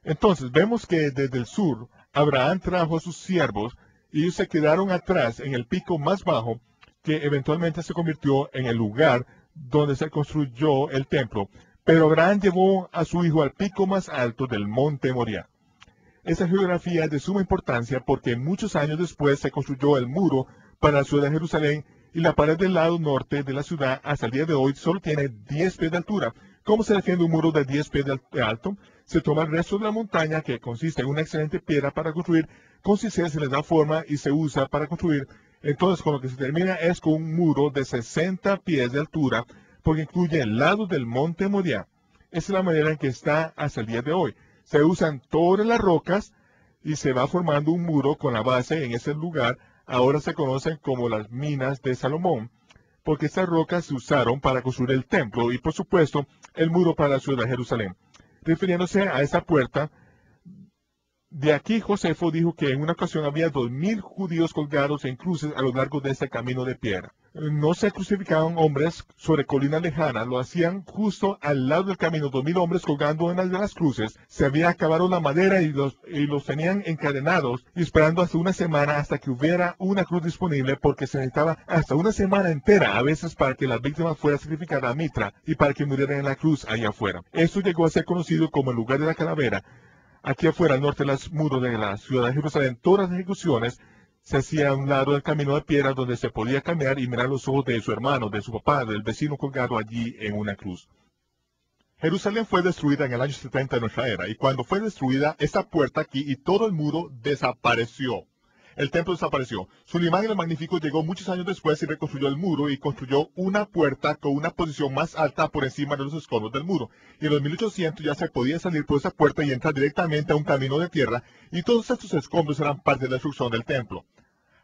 Entonces vemos que desde el sur Abraham trajo a sus siervos y ellos se quedaron atrás en el pico más bajo que eventualmente se convirtió en el lugar donde se construyó el templo. Pero Abraham llevó a su hijo al pico más alto del monte Moriah. Esta geografía es de suma importancia porque muchos años después se construyó el muro para la ciudad de Jerusalén y la pared del lado norte de la ciudad hasta el día de hoy solo tiene 10 pies de altura. ¿Cómo se defiende un muro de 10 pies de alto? Se toma el resto de la montaña, que consiste en una excelente piedra para construir, con cincel se le da forma y se usa para construir. Entonces, con lo que se termina es con un muro de 60 pies de altura, porque incluye el lado del monte Moriah. Esa es la manera en que está hasta el día de hoy. Se usan todas las rocas y se va formando un muro con la base en ese lugar. Ahora se conocen como las minas de Salomón, porque estas rocas se usaron para construir el templo y, por supuesto, el muro para la ciudad de Jerusalén. Refiriéndose a esa puerta, de aquí Josefo dijo que en una ocasión había 2000 judíos colgados en cruces a lo largo de este camino de piedra. No se crucificaban hombres sobre colinas lejanas, lo hacían justo al lado del camino. 2000 hombres colgando en las de las cruces. Se había acabado la madera y los tenían encadenados y esperando hasta una semana hasta que hubiera una cruz disponible, porque se necesitaba hasta una semana entera a veces para que las víctimas fueran sacrificadas a Mitra y para que murieran en la cruz allá afuera. Esto llegó a ser conocido como el lugar de la calavera. Aquí afuera, al norte de los muros de la ciudad de Jerusalén, todas las ejecuciones se hacía a un lado del camino de piedra donde se podía caminar y mirar los ojos de su hermano, de su papá, del vecino colgado allí en una cruz. Jerusalén fue destruida en el año 70 de nuestra era, y cuando fue destruida, esa puerta aquí y todo el muro desapareció. El templo desapareció. Sulimán el Magnífico llegó muchos años después y reconstruyó el muro y construyó una puerta con una posición más alta por encima de los escombros del muro. Y en los 1800 ya se podía salir por esa puerta y entrar directamente a un camino de tierra, y todos estos escombros eran parte de la destrucción del templo.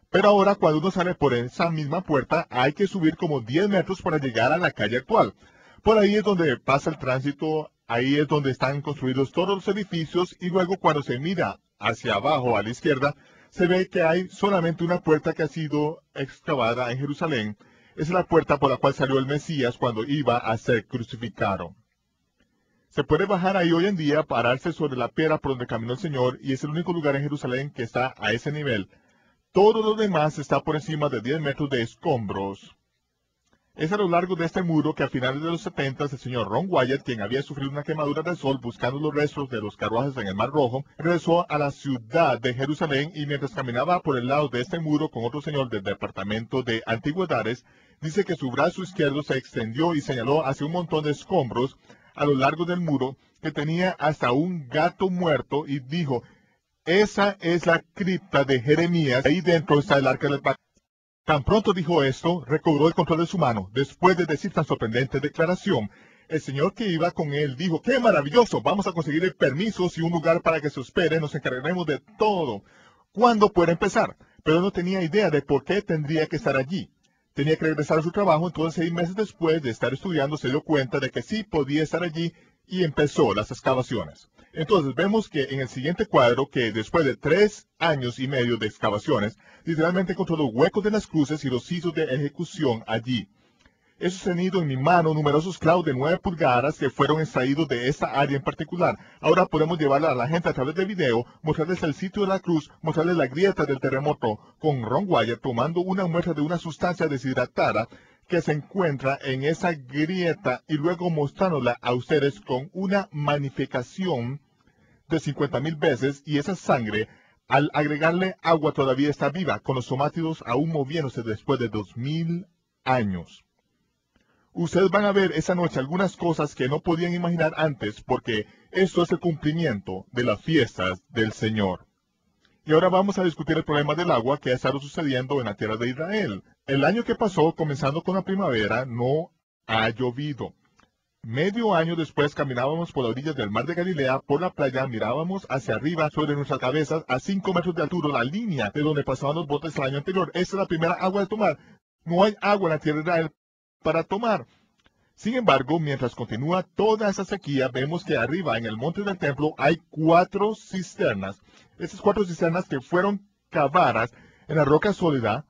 Pero ahora cuando uno sale por esa misma puerta hay que subir como 10 metros para llegar a la calle actual. Por ahí es donde pasa el tránsito, ahí es donde están construidos todos los edificios y luego cuando se mira hacia abajo a la izquierda se ve que hay solamente una puerta que ha sido excavada en Jerusalén. Es la puerta por la cual salió el Mesías cuando iba a ser crucificado. Se puede bajar ahí hoy en día, pararse sobre la piedra por donde caminó el Señor y es el único lugar en Jerusalén que está a ese nivel. Todo lo demás está por encima de 10 metros de escombros. Es a lo largo de este muro que a finales de los 70 el señor Ron Wyatt, quien había sufrido una quemadura de sol buscando los restos de los carruajes en el Mar Rojo, regresó a la ciudad de Jerusalén y mientras caminaba por el lado de este muro con otro señor del Departamento de Antigüedades, dice que su brazo izquierdo se extendió y señaló hacia un montón de escombros a lo largo del muro que tenía hasta un gato muerto y dijo: esa es la cripta de Jeremías, ahí dentro está el arca del pacto. Tan pronto dijo esto, recobró el control de su mano. Después de decir tan sorprendente declaración, el señor que iba con él dijo: ¡qué maravilloso! Vamos a conseguir permisos y un lugar para que se hospede, nos encargaremos de todo. ¿Cuándo puede empezar? Pero no tenía idea de por qué tendría que estar allí. Tenía que regresar a su trabajo, entonces 6 meses después de estar estudiando se dio cuenta de que sí podía estar allí y empezó las excavaciones. Entonces vemos que en el siguiente cuadro que después de 3 años y medio de excavaciones, literalmente encontró los huecos de las cruces y los sitios de ejecución allí. He sostenido en mi mano numerosos clavos de 9 pulgadas que fueron extraídos de esta área en particular. Ahora podemos llevarla a la gente a través de video, mostrarles el sitio de la cruz, mostrarles la grieta del terremoto, con Ron Wyatt tomando una muestra de una sustancia deshidratada que se encuentra en esa grieta y luego mostrándola a ustedes con una magnificación de 50,000 veces, y esa sangre, al agregarle agua, todavía está viva, con los somátidos aún moviéndose después de 2000 años. Ustedes van a ver esa noche algunas cosas que no podían imaginar antes, porque esto es el cumplimiento de las fiestas del Señor. Y ahora vamos a discutir el problema del agua que ha estado sucediendo en la tierra de Israel. El año que pasó, comenzando con la primavera, no ha llovido. Medio año después caminábamos por las orillas del mar de Galilea, por la playa, mirábamos hacia arriba sobre nuestras cabezas a 5 metros de altura, la línea de donde pasaban los botes el año anterior. Esta es la primera agua de tomar. No hay agua en la tierra de Israel para tomar. Sin embargo, mientras continúa toda esa sequía, vemos que arriba en el monte del templo hay 4 cisternas. Estas 4 cisternas que fueron cavadas en la roca sólida,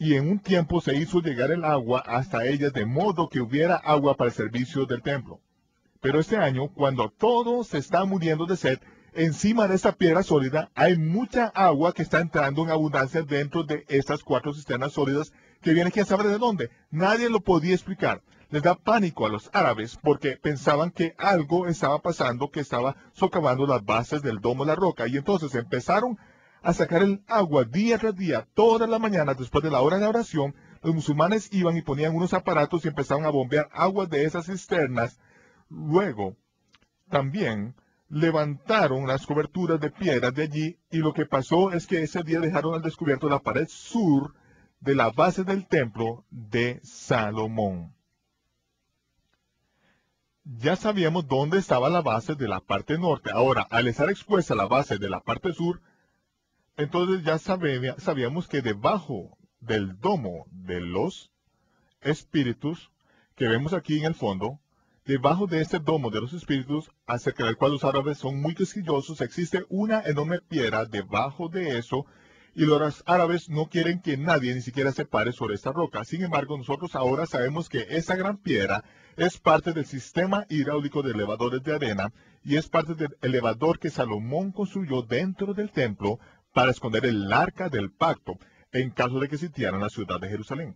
y en un tiempo se hizo llegar el agua hasta ellas de modo que hubiera agua para el servicio del templo. Pero este año, cuando todo se está muriendo de sed, encima de esta piedra sólida hay mucha agua que está entrando en abundancia dentro de estas 4 cisternas sólidas que vienen quién sabe de dónde. Nadie lo podía explicar. Les da pánico a los árabes porque pensaban que algo estaba pasando, que estaba socavando las bases del domo de la roca, y entonces empezaron a sacar el agua día tras día, todas las mañanas después de la hora de la oración. Los musulmanes iban y ponían unos aparatos y empezaban a bombear agua de esas cisternas. Luego, también levantaron las coberturas de piedras de allí, y lo que pasó es que ese día dejaron al descubierto la pared sur de la base del templo de Salomón. Ya sabíamos dónde estaba la base de la parte norte. Ahora, al estar expuesta la base de la parte sur, entonces ya sabíamos que debajo del domo de los espíritus, que vemos aquí en el fondo, debajo de este domo de los espíritus, acerca del cual los árabes son muy quisquillosos, existe una enorme piedra debajo de eso, Y los árabes no quieren que nadie ni siquiera se pare sobre esta roca. Sin embargo, nosotros ahora sabemos que esa gran piedra es parte del sistema hidráulico de elevadores de arena y es parte del elevador que Salomón construyó dentro del templo para esconder el arca del pacto en caso de que sitiaran la ciudad de Jerusalén.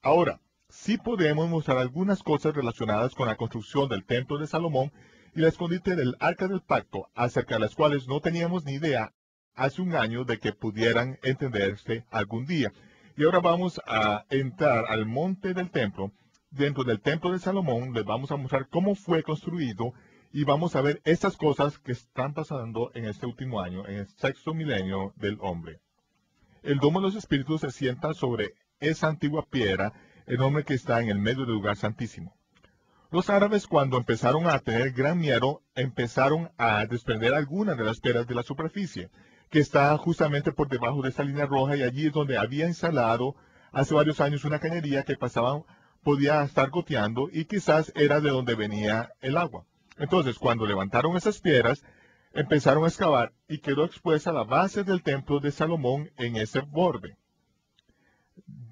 Ahora, sí podemos mostrar algunas cosas relacionadas con la construcción del templo de Salomón y la escondite del arca del pacto, acerca de las cuales no teníamos ni idea hace un año de que pudieran entenderse algún día. Y ahora vamos a entrar al monte del templo. Dentro del templo de Salomón les vamos a mostrar cómo fue construido y vamos a ver estas cosas que están pasando en este último año, en el sexto milenio del hombre. El domo de los espíritus se sienta sobre esa antigua piedra enorme que está en el medio del lugar santísimo. Los árabes, cuando empezaron a tener gran miedo, empezaron a desprender algunas de las piedras de la superficie, que está justamente por debajo de esa línea roja, y allí es donde había instalado hace varios años una cañería que podía estar goteando y quizás era de donde venía el agua. Entonces, cuando levantaron esas piedras, empezaron a excavar y quedó expuesta la base del templo de Salomón en ese borde.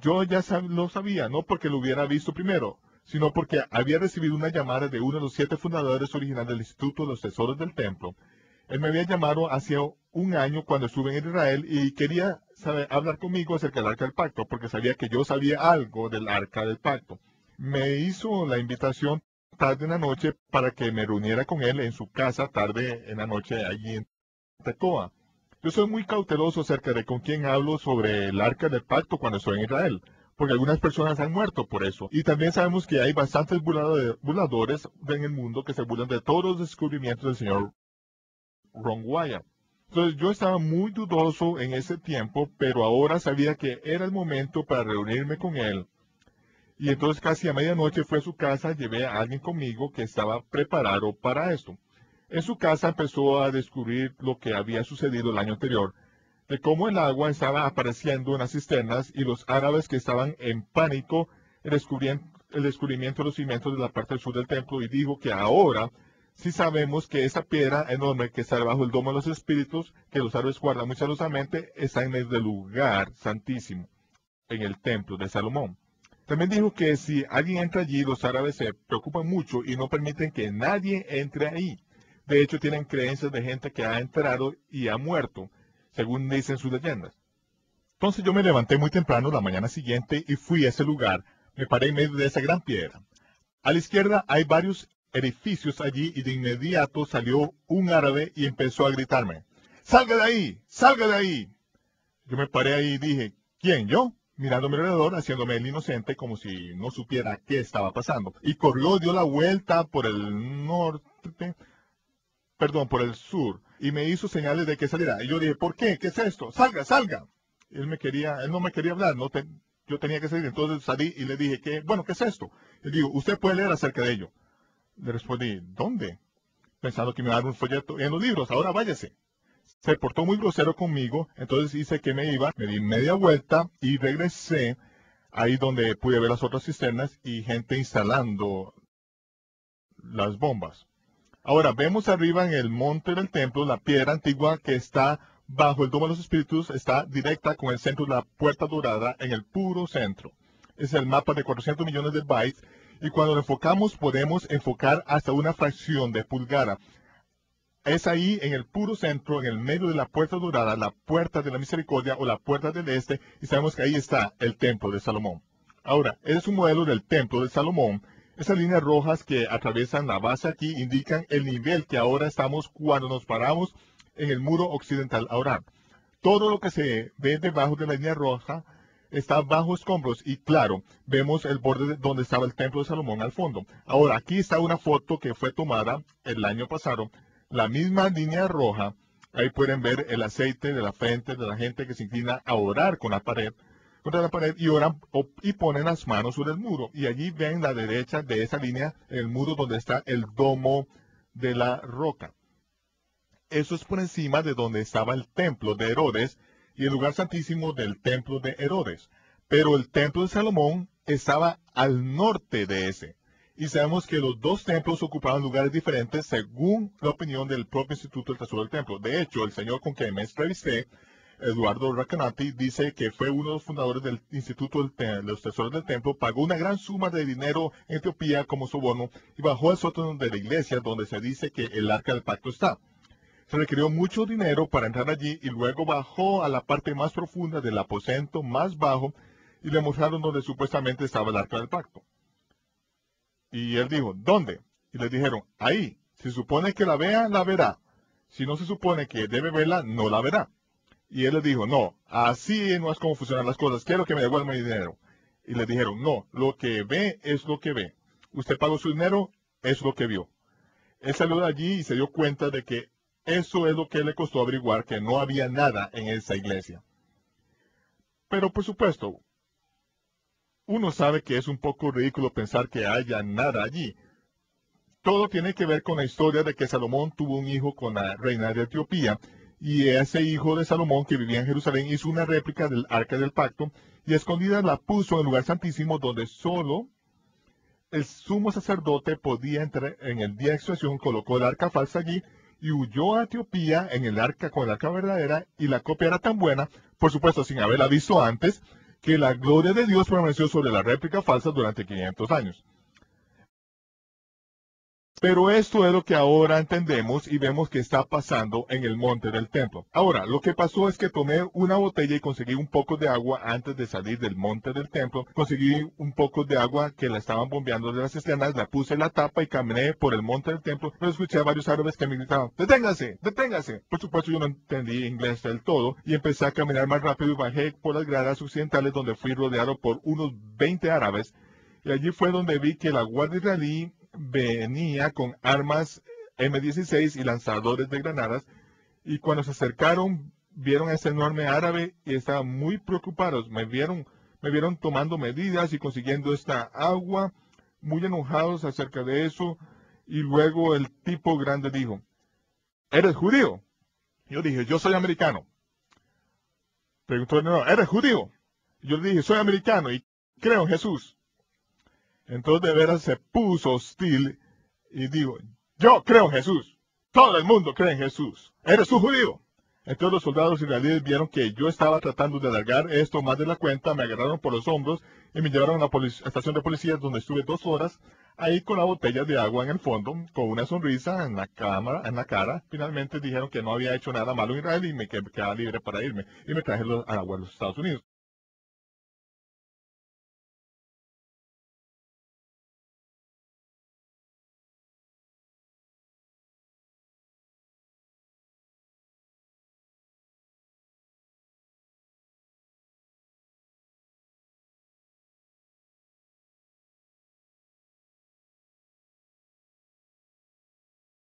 Yo ya lo sabía, no porque lo hubiera visto primero, sino porque había recibido una llamada de uno de los 7 fundadores originales del Instituto de los Tesoros del Templo. Él me había llamado hace un año cuando estuve en Israel y quería hablar conmigo acerca del Arca del Pacto, porque sabía que yo sabía algo del Arca del Pacto. Me hizo la invitación tarde en la noche para que me reuniera con él en su casa tarde en la noche allí en Tecoa. Yo soy muy cauteloso acerca de con quién hablo sobre el Arca del Pacto cuando estoy en Israel, porque algunas personas han muerto por eso. Y también sabemos que hay bastantes burladores en el mundo que se burlan de todos los descubrimientos del señor Ron Wyatt. Entonces yo estaba muy dudoso en ese tiempo, pero ahora sabía que era el momento para reunirme con él. Y entonces casi a medianoche fui a su casa, llevé a alguien conmigo que estaba preparado para esto. En su casa empezó a descubrir lo que había sucedido el año anterior, de cómo el agua estaba apareciendo en las cisternas y los árabes que estaban en pánico el descubrimiento de los cimientos de la parte del sur del templo, y dijo que ahora sí sabemos que esa piedra enorme que está debajo del domo de los espíritus, que los árabes guardan muy celosamente, está en el lugar santísimo, en el templo de Salomón. También dijo que si alguien entra allí, los árabes se preocupan mucho y no permiten que nadie entre ahí. De hecho, tienen creencias de gente que ha entrado y ha muerto, según dicen sus leyendas. Entonces yo me levanté muy temprano la mañana siguiente y fui a ese lugar. Me paré en medio de esa gran piedra. A la izquierda hay varios edificios allí y de inmediato salió un árabe y empezó a gritarme: ¡Salga de ahí! ¡Salga de ahí! Yo me paré ahí y dije: ¿Quién, yo? Mirándome alrededor, haciéndome el inocente como si no supiera qué estaba pasando. Y corrió, dio la vuelta por el por el sur, y me hizo señales de que saliera. Y yo dije: ¿por qué? ¿Qué es esto? ¡Salga, salga! Él no me quería hablar, yo tenía que salir. Entonces salí y le dije: ¿qué es esto? Le digo: usted puede leer acerca de ello. Le respondí: ¿dónde? Pensando que me iba a dar un folleto en los libros. Ahora váyase. Se portó muy grosero conmigo, entonces hice que me iba, me di media vuelta y regresé ahí donde pude ver las otras cisternas y gente instalando las bombas. Ahora vemos arriba en el monte del templo la piedra antigua que está bajo el domo de los espíritus, está directa con el centro de la puerta dorada en el puro centro. Es el mapa de 400 millones de bytes, y cuando lo enfocamos podemos enfocar hasta una fracción de pulgada. Es ahí en el puro centro, en el medio de la puerta dorada, la puerta de la misericordia o la puerta del este, y sabemos que ahí está el templo de Salomón. Ahora, ese es un modelo del templo de Salomón. Esas líneas rojas que atraviesan la base aquí indican el nivel que ahora estamos cuando nos paramos en el muro occidental a orar. Todo lo que se ve debajo de la línea roja está bajo escombros y claro, vemos el borde donde estaba el templo de Salomón al fondo. Ahora, aquí está una foto que fue tomada el año pasado. La misma línea roja, ahí pueden ver el aceite de la frente de la gente que se inclina a orar contra la pared y oran y ponen las manos sobre el muro. Y allí ven la derecha de esa línea, el muro donde está el domo de la roca. Eso es por encima de donde estaba el templo de Herodes y el lugar santísimo del templo de Herodes. Pero el templo de Salomón estaba al norte de ese. Y sabemos que los dos templos ocupaban lugares diferentes según la opinión del propio Instituto del Tesoro del Templo. De hecho, el señor con quien me entrevisté Eduardo Recanati, dice que fue uno de los fundadores del Instituto de los Tesoros del Templo, pagó una gran suma de dinero en Etiopía como soborno y bajó al sótano de la iglesia donde se dice que el arca del pacto está. Se requirió mucho dinero para entrar allí y luego bajó a la parte más profunda del aposento más bajo y le mostraron donde supuestamente estaba el arca del pacto. Y él dijo, ¿dónde? Y le dijeron, ahí. Si supone que la vea, la verá. Si no se supone que debe verla, no la verá. Y él le dijo, no, así no es como funcionan las cosas, quiero que me devuelva mi dinero. Y le dijeron, no, lo que ve es lo que ve. Usted pagó su dinero, es lo que vio. Él salió de allí y se dio cuenta de que eso es lo que le costó averiguar, que no había nada en esa iglesia. Pero por supuesto, uno sabe que es un poco ridículo pensar que haya nada allí. Todo tiene que ver con la historia de que Salomón tuvo un hijo con la reina de Etiopía, y ese hijo de Salomón que vivía en Jerusalén hizo una réplica del arca del pacto, y a escondidas la puso en el lugar santísimo donde solo el sumo sacerdote podía entrar en el día de expiación, colocó el arca falsa allí, y huyó a Etiopía en el arca con el arca verdadera, y la copia era tan buena, por supuesto sin haberla visto antes, que la gloria de Dios permaneció sobre la réplica falsa durante 500 años. Pero esto es lo que ahora entendemos y vemos que está pasando en el monte del templo. Ahora, lo que pasó es que tomé una botella y conseguí un poco de agua antes de salir del monte del templo. Conseguí un poco de agua que la estaban bombeando de las cisternas, la puse en la tapa y caminé por el monte del templo. Pero escuché a varios árabes que me gritaban, ¡deténgase! ¡Deténgase! Por supuesto yo no entendí inglés del todo y empecé a caminar más rápido y bajé por las gradas occidentales donde fui rodeado por unos 20 árabes. Y allí fue donde vi que la guardia israelí venía con armas M16 y lanzadores de granadas, y cuando se acercaron vieron a ese enorme árabe y estaban muy preocupados. Me vieron tomando medidas y consiguiendo esta agua, muy enojados acerca de eso, y luego el tipo grande dijo, ¿eres judío? Yo dije, yo soy americano. Preguntó, no, ¿eres judío? Yo le dije, soy americano y creo en Jesús. Entonces de veras se puso hostil y dijo, yo creo en Jesús. Todo el mundo cree en Jesús. ¿Eres un judío? Entonces los soldados israelíes vieron que yo estaba tratando de alargar esto más de la cuenta, me agarraron por los hombros y me llevaron a la estación de policía donde estuve 2 horas, ahí con la botella de agua en el fondo, con una sonrisa en la cara. Finalmente dijeron que no había hecho nada malo en Israel y me quedaba libre para irme. Y me traje a los Estados Unidos.